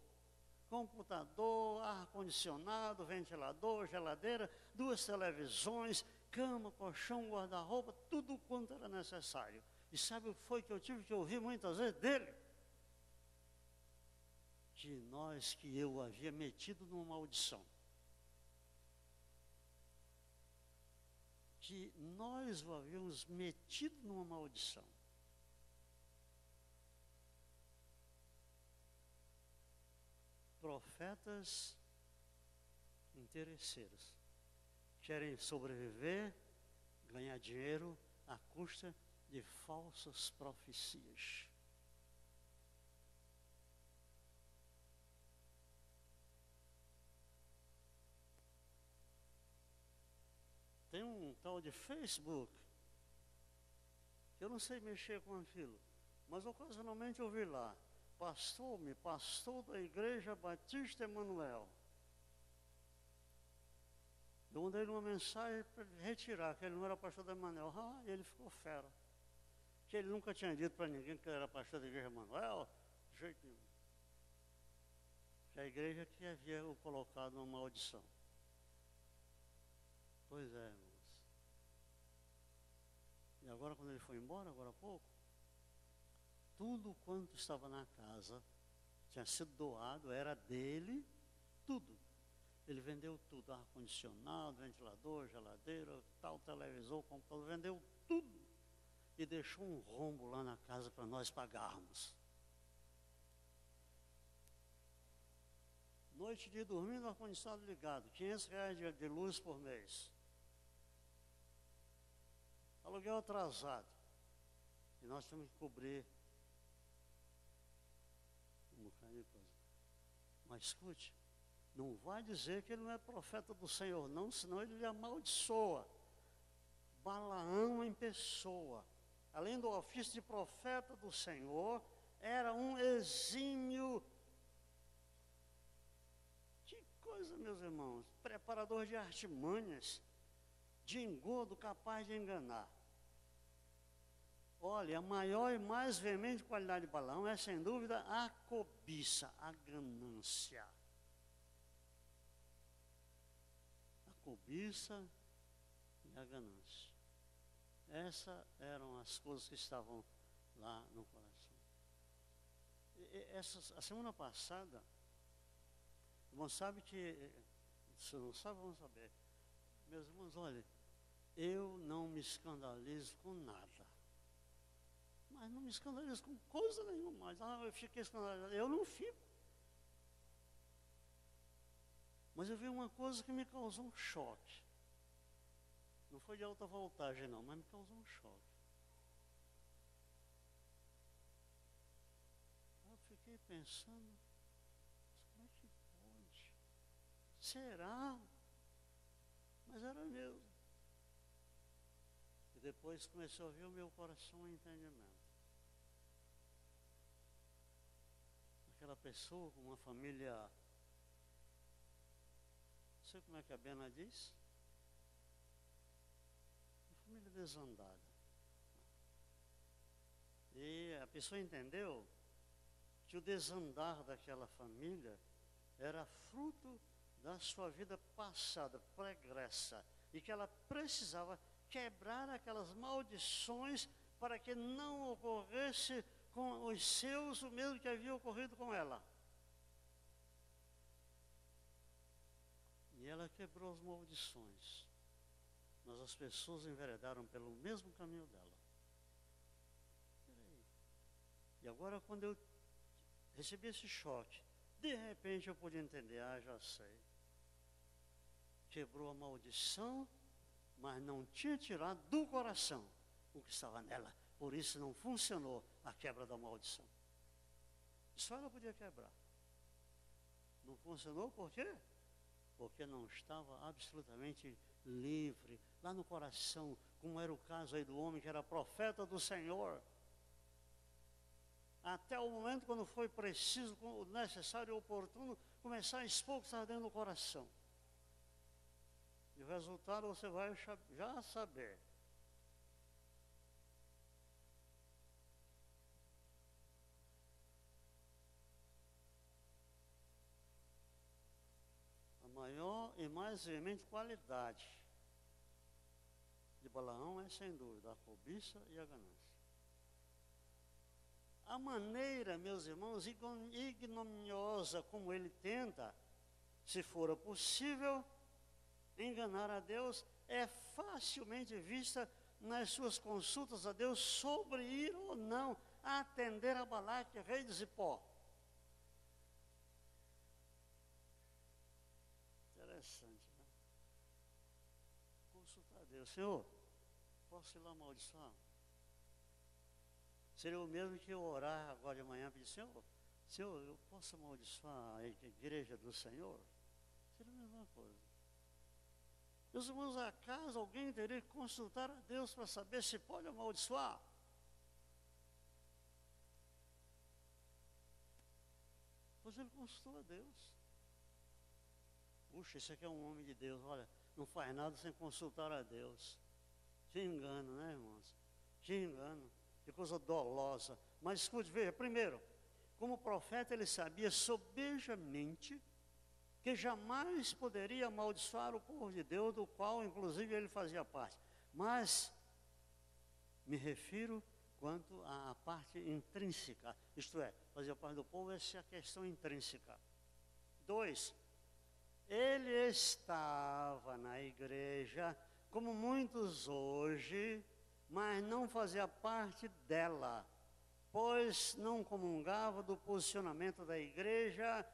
ar-condicionado, ventilador, geladeira, 2 televisões, cama, colchão, guarda-roupa, tudo quanto era necessário. E sabe o que foi que eu tive que ouvir muitas vezes dele? De nós que eu havia metido numa maldição. que nós o havíamos metido numa maldição. Profetas interesseiros querem sobreviver, ganhar dinheiro à custa de falsas profecias. Tem um tal de Facebook, que eu não sei mexer com aquilo, mas ocasionalmente eu vi lá, pastor da Igreja Batista Emanuel. Eu mandei ele uma mensagem para ele retirar, que ele não era pastor da Emanuel. E ele ficou fera. Que ele nunca tinha dito para ninguém que ele era pastor da Igreja Emanuel, de jeito nenhum. Que a igreja que havia o colocado numa maldição. Pois é, irmãos. E agora, quando ele foi embora, agora há pouco, tudo quanto estava na casa tinha sido doado, era dele, tudo. Ele vendeu tudo, ar-condicionado, ventilador, geladeira, tal, televisor, computador, vendeu tudo. E deixou um rombo lá na casa para nós pagarmos. Noite de dormindo, ar-condicionado ligado, R$500 de luz por mês. Aluguel atrasado. E nós temos que cobrir um bocado de coisa. Mas escute, não vai dizer que ele não é profeta do Senhor, não, senão ele lhe amaldiçoa. Balaão em pessoa, além do ofício de profeta do Senhor, era um exímio. Que coisa, meus irmãos, preparador de artimanhas, de engodo capaz de enganar. Olha, a maior e mais veemente qualidade de Balaão é, sem dúvida, a cobiça, a ganância. Cobiça e a ganância. Essas eram as coisas que estavam lá no coração. A semana passada, irmão, sabe que, se não sabe, vamos saber. Meus irmãos, olha, eu não me escandalizo com nada. Mas não me escandalizo com coisa nenhuma mais. Eu fiquei escandalizado. Eu não fico. Mas eu vi uma coisa que me causou um choque. Não foi de alta voltagem não, mas me causou um choque. Eu fiquei pensando, como é que pode? Será? Mas era mesmo. E depois comecei a ouvir o meu coração em entendimento. Aquela pessoa com uma família... Não sei como é que a Bena diz. Uma família desandada. E a pessoa entendeu que o desandar daquela família era fruto da sua vida passada, pregressa, e que ela precisava quebrar aquelas maldições para que não ocorresse com os seus o mesmo que havia ocorrido com ela. E ela quebrou as maldições, mas as pessoas enveredaram pelo mesmo caminho dela. E agora, quando eu recebi esse choque, de repente eu pude entender, já sei. Quebrou a maldição, mas não tinha tirado do coração o que estava nela. Por isso não funcionou a quebra da maldição. Só ela podia quebrar. Não funcionou por quê? Porque não estava absolutamente livre, lá no coração, como era o caso aí do homem que era profeta do Senhor. Até o momento quando foi preciso, o necessário e oportuno, começar a expor o que estava dentro do coração. E o resultado você vai já saber. A maior e mais veemente qualidade de Balaão é, sem dúvida, a cobiça e a ganância. A maneira, meus irmãos, ignominiosa como ele tenta, se fora possível, enganar a Deus é facilmente vista nas suas consultas a Deus sobre ir ou não atender a Balaque, rei de Zipó. Interessante, né? Consultar a Deus. Senhor, posso ir lá amaldiçoar? Seria o mesmo que eu orar agora de manhã e pedir, Senhor, eu posso amaldiçoar a igreja do Senhor? Seria a mesma coisa. Meus irmãos, acaso alguém teria que consultar a Deus para saber se pode amaldiçoar? Pois ele consultou a Deus. Puxa, esse aqui é um homem de Deus, olha, não faz nada sem consultar a Deus. Que engano, né, irmãos? Que engano, que coisa dolosa. Mas escute, veja, primeiro, como profeta ele sabia sobejamente que jamais poderia amaldiçoar o povo de Deus, do qual inclusive ele fazia parte. Mas me refiro quanto à parte intrínseca, isto é, fazia parte do povo, essa é a questão intrínseca. 2, ele estava na igreja, como muitos hoje, mas não fazia parte dela, pois não comungava do posicionamento da igreja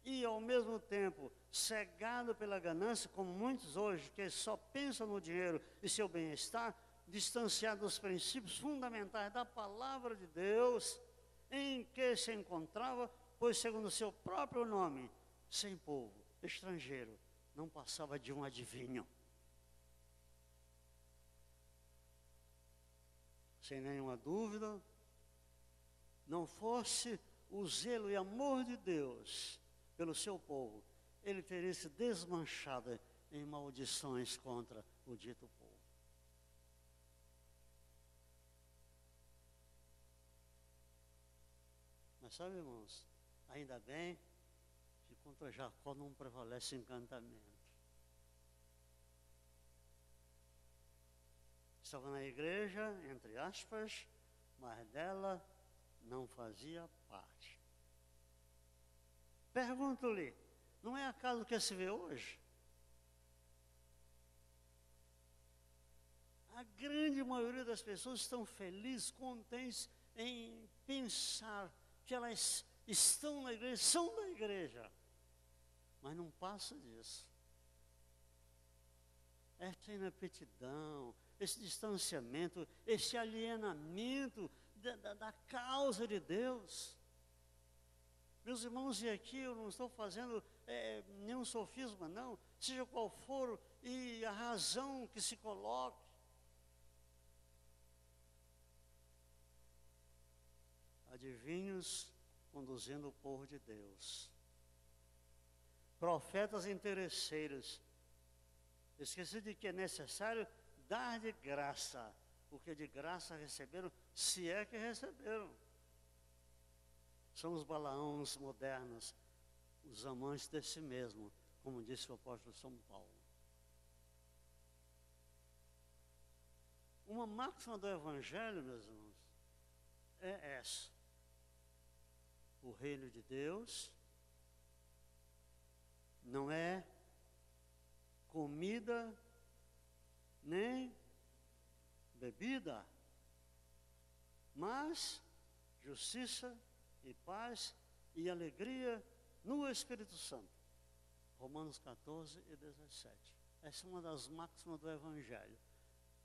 e, ao mesmo tempo, cegado pela ganância, como muitos hoje, que só pensam no dinheiro e seu bem-estar, distanciado dos princípios fundamentais da palavra de Deus, em que se encontrava, pois, segundo seu próprio nome, sem povo, estrangeiro, não passava de um adivinho. Sem nenhuma dúvida, não fosse o zelo e amor de Deus pelo seu povo, ele teria se desmanchado em maldições contra o dito povo. Mas sabe, irmãos, ainda bem que contra Jacó não prevalece encantamento. Estava na igreja, entre aspas, mas dela não fazia parte. Pergunto-lhe, não é acaso que se vê hoje? A grande maioria das pessoas estão felizes, contentes em pensar que elas estão na igreja, são da igreja, mas não passa disso. Essa inaptidão, esse distanciamento, esse alienamento da causa de Deus. Meus irmãos, e aqui eu não estou fazendo nenhum sofisma, não, seja qual for e a razão que se coloque. Adivinhos conduzindo o povo de Deus. Profetas interesseiros. Esqueci de que é necessário dar de graça o que de graça receberam, se é que receberam. São os Balaãos modernos, os amantes de si mesmo, como disse o apóstolo São Paulo. Uma máxima do Evangelho, meus irmãos, é essa. O reino de Deus não é comida nem bebida, mas justiça e paz e alegria no Espírito Santo. Romanos 14 e 17. Essa é uma das máximas do Evangelho.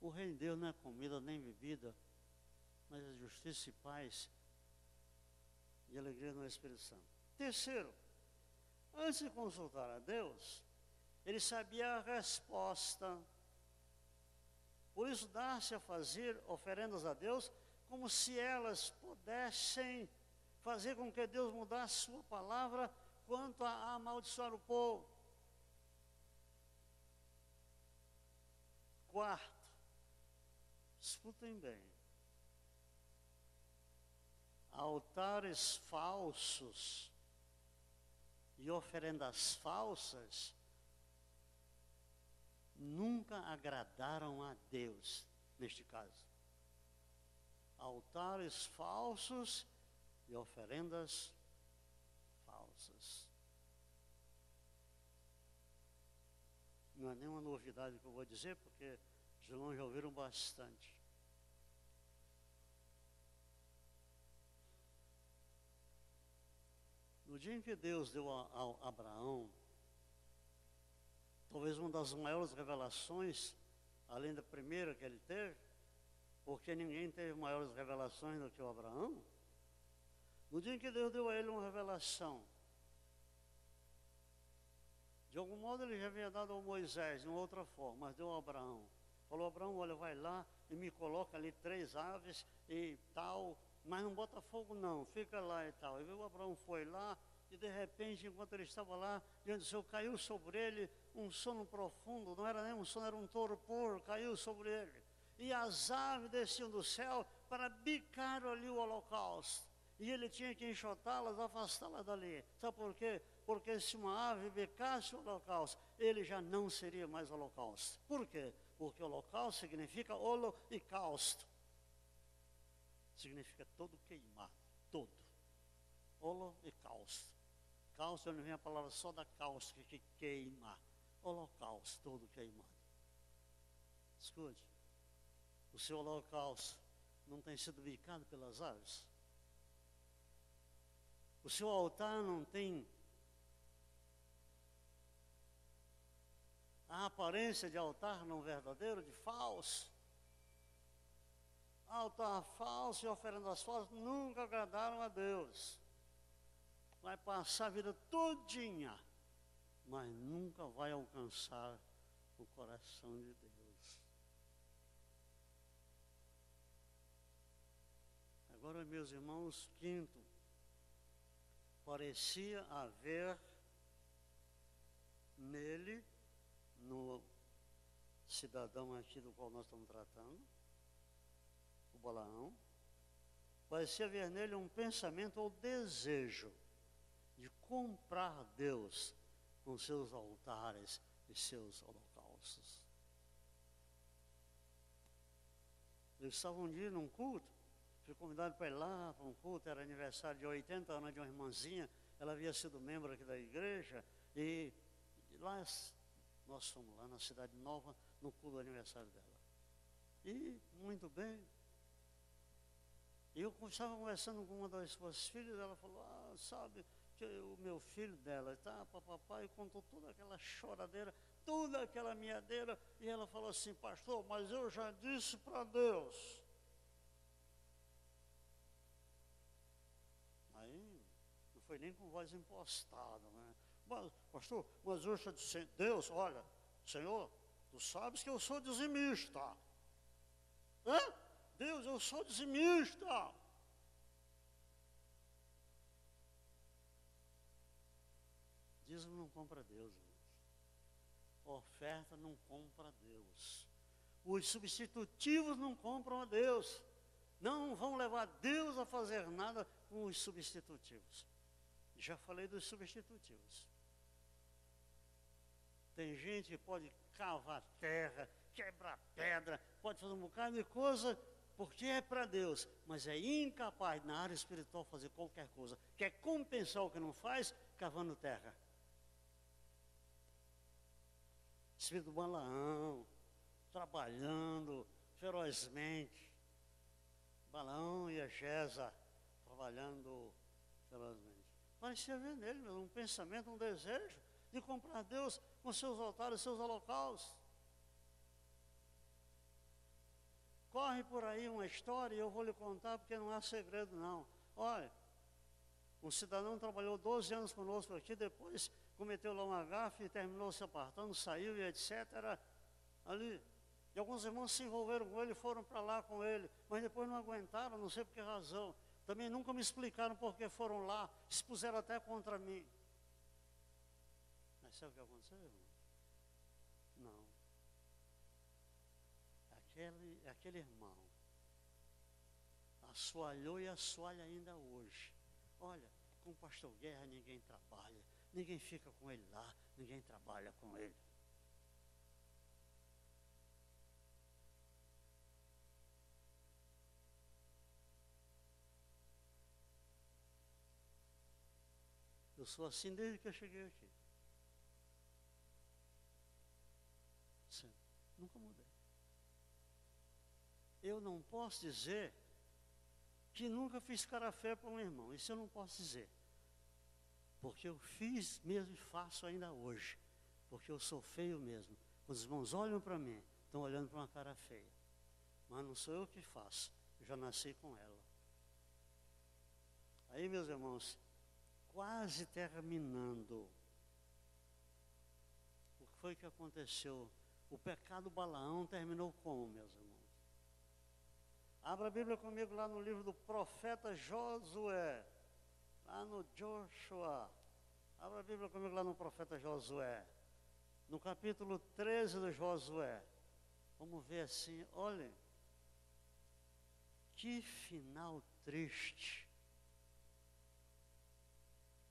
O reino de Deus não é comida nem bebida, mas é justiça e paz e alegria no Espírito Santo. Terceiro, antes de consultar a Deus, ele sabia a resposta. Por isso, dar-se a fazer oferendas a Deus, como se elas pudessem fazer com que Deus mudasse sua palavra quanto a amaldiçoar o povo. Quarto, escutem bem. Altares falsos e oferendas falsas nunca agradaram a Deus, neste caso. Altares falsos e oferendas falsas. não é nenhuma novidade que eu vou dizer, porque os irmãos já ouviram bastante. No dia em que Deus deu a Abraão, talvez uma das maiores revelações, além da primeira que ele teve, porque ninguém teve maiores revelações do que o Abraão. No dia em que Deus deu a ele uma revelação, de algum modo ele já havia dado ao Moisés, de uma outra forma, mas deu a Abraão. Falou: Abraão, olha, vai lá e me coloca ali 3 aves e tal, mas não bota fogo não, fica lá e tal. E o Abraão foi lá e de repente, enquanto ele estava lá, diante do Senhor, caiu sobre ele um sono profundo, não era nem um sono, era um torpor, caiu sobre ele. E as aves desciam do céu para bicar ali o holocausto. E ele tinha que enxotá-las, afastá-las dali. Sabe por quê? Porque se uma ave bicasse o holocausto, ele já não seria mais holocausto. Por quê? Porque holocausto significa holo e causto. Significa todo queimado, todo. Holo e causto. Causto, onde vem a palavra só da cáustica, que queima. Holocausto, todo queimado. Escute, o seu holocausto não tem sido bicado pelas aves? O seu altar não tem a aparência de altar não verdadeiro, de falso? Altar falso e oferendas falsas nunca agradaram a Deus. Vai passar a vida todinha, mas nunca vai alcançar o coração de Deus. Agora, meus irmãos, quinto, parecia haver nele, no cidadão aqui do qual nós estamos tratando, o Balaão, parecia haver nele um pensamento ou desejo de comprar Deus com seus altares e seus holocaustos. Eu estava um dia num culto, fui convidado para ir lá para um culto, era aniversário de 80 anos de uma irmãzinha, ela havia sido membro aqui da igreja, e lá nós fomos lá na Cidade Nova, no culto do aniversário dela. E, muito bem, eu estava conversando com uma das suas filhas, ela falou: sabe, que o meu filho dela está, papai, contou toda aquela choradeira, toda aquela miadeira, e ela falou assim: pastor, mas eu já disse para Deus. Aí, não foi nem com voz impostada, né? Mas, pastor, mas eu já disse: Deus, olha, Senhor, tu sabes que eu sou dizimista. Hã? Deus, eu sou dizimista. Dízimo não compra Deus, irmãos. Oferta não compra Deus. Os substitutivos não compram a Deus. Não vão levar Deus a fazer nada com os substitutivos. Já falei dos substitutivos. Tem gente que pode cavar terra, quebrar pedra, pode fazer um bocado de coisa, porque é para Deus, mas é incapaz na área espiritual fazer qualquer coisa. Quer compensar o que não faz, cavando terra. Espírito Balaão, trabalhando ferozmente. Balaão e a Gesa trabalhando ferozmente. Parecia ver nele um pensamento, um desejo de comprar Deus com seus altares, seus holocaustos. Corre por aí uma história, e eu vou lhe contar porque não há segredo não. Olha, um cidadão trabalhou 12 anos conosco aqui, depois cometeu lá uma gafe e terminou se apartando, saiu e etc. Ali. E alguns irmãos se envolveram com ele, foram para lá com ele, mas depois não aguentaram, não sei por que razão. Também nunca me explicaram por que foram lá, se puseram até contra mim. Mas sabe o que aconteceu, irmão? Não. Aquele irmão assoalhou e assoalha ainda hoje. Olha, com o pastor Guerra ninguém trabalha, ninguém fica com ele lá, ninguém trabalha com ele. Eu sou assim desde que eu cheguei aqui. nunca mudei. Eu não posso dizer que nunca fiz cara feia para um irmão. Isso eu não posso dizer. Porque eu fiz mesmo e faço ainda hoje. Porque eu sou feio mesmo. Quando os irmãos olham para mim, estão olhando para uma cara feia. Mas não sou eu que faço. Eu já nasci com ela. Aí, meus irmãos, quase terminando. O que foi que aconteceu? O pecado Balaão terminou como, meus irmãos? Abra a Bíblia comigo lá no livro do profeta Josué. Lá no Joshua. Abra a Bíblia comigo lá no profeta Josué. No capítulo 13 do Josué. Vamos ver assim, olhem. Que final triste.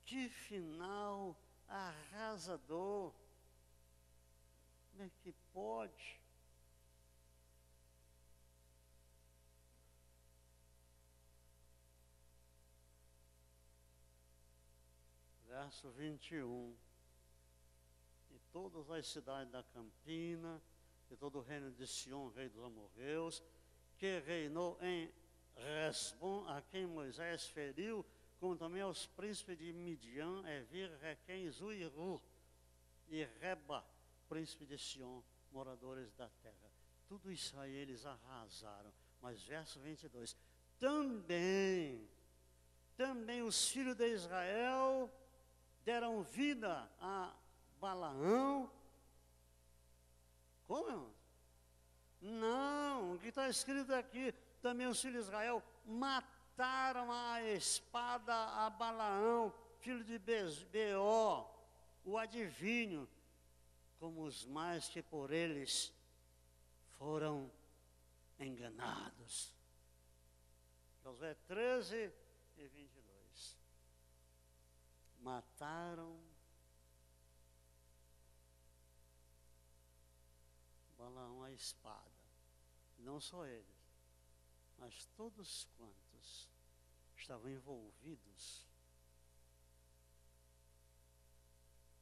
Que final arrasador. Como é que pode? Verso 21. E todas as cidades da Campina, e todo o reino de Sião, rei dos amorreus, que reinou em Resbom, a quem Moisés feriu, como também aos príncipes de Midian, Evir, Requém, Zuiru e Reba, príncipe de Sião, moradores da terra. Tudo isso aí eles arrasaram. Mas verso 22, também os filhos de Israel deram vida a Balaão. Como, irmão? Não, o que está escrito aqui, também os filhos de Israel mataram a espada a Balaão, filho de Beó, o adivinho, como os mais que por eles foram enganados. Josué 13 e 22. Mataram Balaão a espada. Não só eles, mas todos quantos estavam envolvidos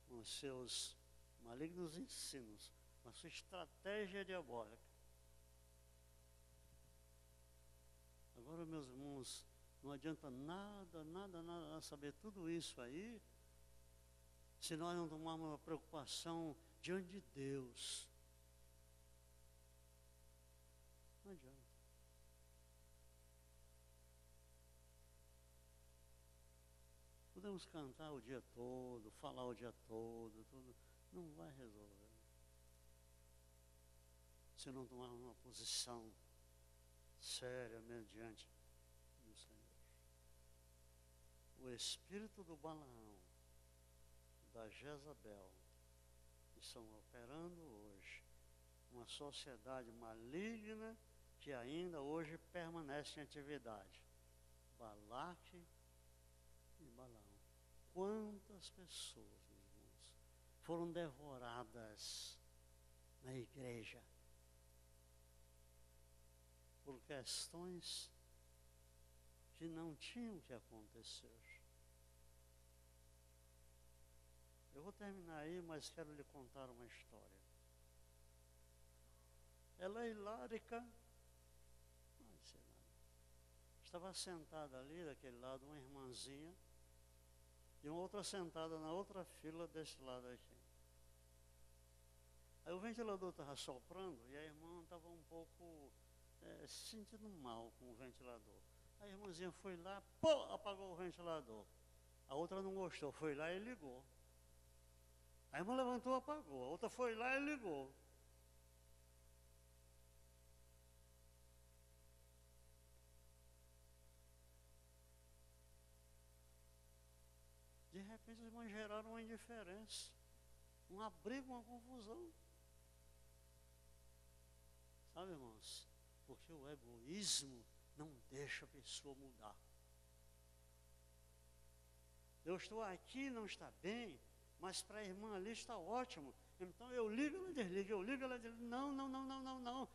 com os seus malignos ensinos, com a sua estratégia diabólica. Agora, meus irmãos, não adianta nada saber tudo isso aí, se nós não tomarmos uma preocupação diante de Deus. Não adianta. Podemos cantar o dia todo, falar o dia todo, tudo, não vai resolver. Se não tomar uma posição séria mediante do Senhor. O espírito do Balaão, da Jezabel, estão operando hoje uma sociedade maligna que ainda hoje permanece em atividade. Balaque e Balaão. Quantas pessoas, meus irmãos, foram devoradas na igreja por questões que não tinham que acontecer. Eu vou terminar aí, mas quero lhe contar uma história. Ela é hilárica, não sei nada. Estava sentada ali, daquele lado, uma irmãzinha, e uma outra sentada na outra fila desse lado aqui. Aí o ventilador estava soprando e a irmã estava um pouco se sentindo mal com o ventilador. A irmãzinha foi lá, pô, apagou o ventilador. A outra não gostou, foi lá e ligou. A irmã levantou, apagou. A outra foi lá e ligou. De repente, as irmãs geraram uma indiferença, um abrigo, uma confusão. Sabe, irmãos? Porque o egoísmo não deixa a pessoa mudar. Eu estou aqui, não está bem, mas para a irmã ali está ótimo. Então eu ligo, ela desliga, eu ligo, ela desliga. Não.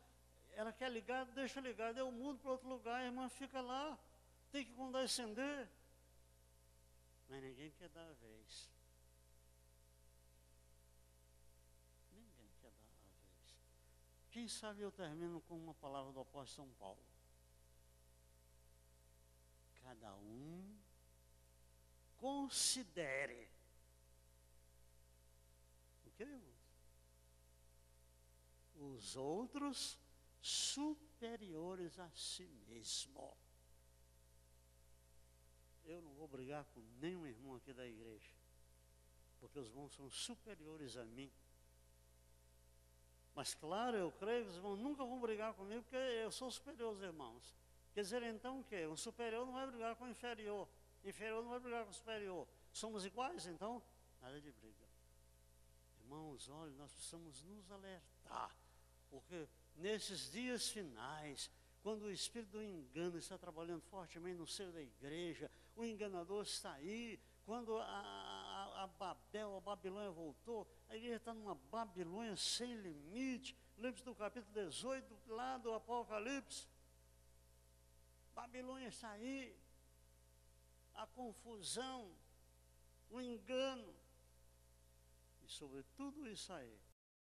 Ela quer ligar, deixa ligado. Eu mudo para outro lugar, a irmã fica lá. Tem que mandar acender. Mas ninguém quer dar a vez. Ninguém quer dar a vez. Quem sabe, eu termino com uma palavra do apóstolo São Paulo. Cada um considere. O que, irmãos? Os outros superiores a si mesmo. Eu não vou brigar com nenhum irmão aqui da igreja, porque os irmãos são superiores a mim. Mas claro, eu creio que os irmãos nunca vão brigar comigo, porque eu sou superior aos irmãos. Quer dizer então o quê? Um superior não vai brigar com o inferior. Inferior não vai brigar com o superior. Somos iguais, então? Nada de briga. Irmãos, olha, nós precisamos nos alertar, porque nesses dias finais, quando o espírito do engano está trabalhando fortemente no seio da igreja, o enganador está aí. Quando a Babilônia voltou, a igreja está numa Babilônia sem limite. Lembre-se do capítulo 18, lá do Apocalipse. Babilônia está aí. A confusão, o engano. E sobre tudo isso aí,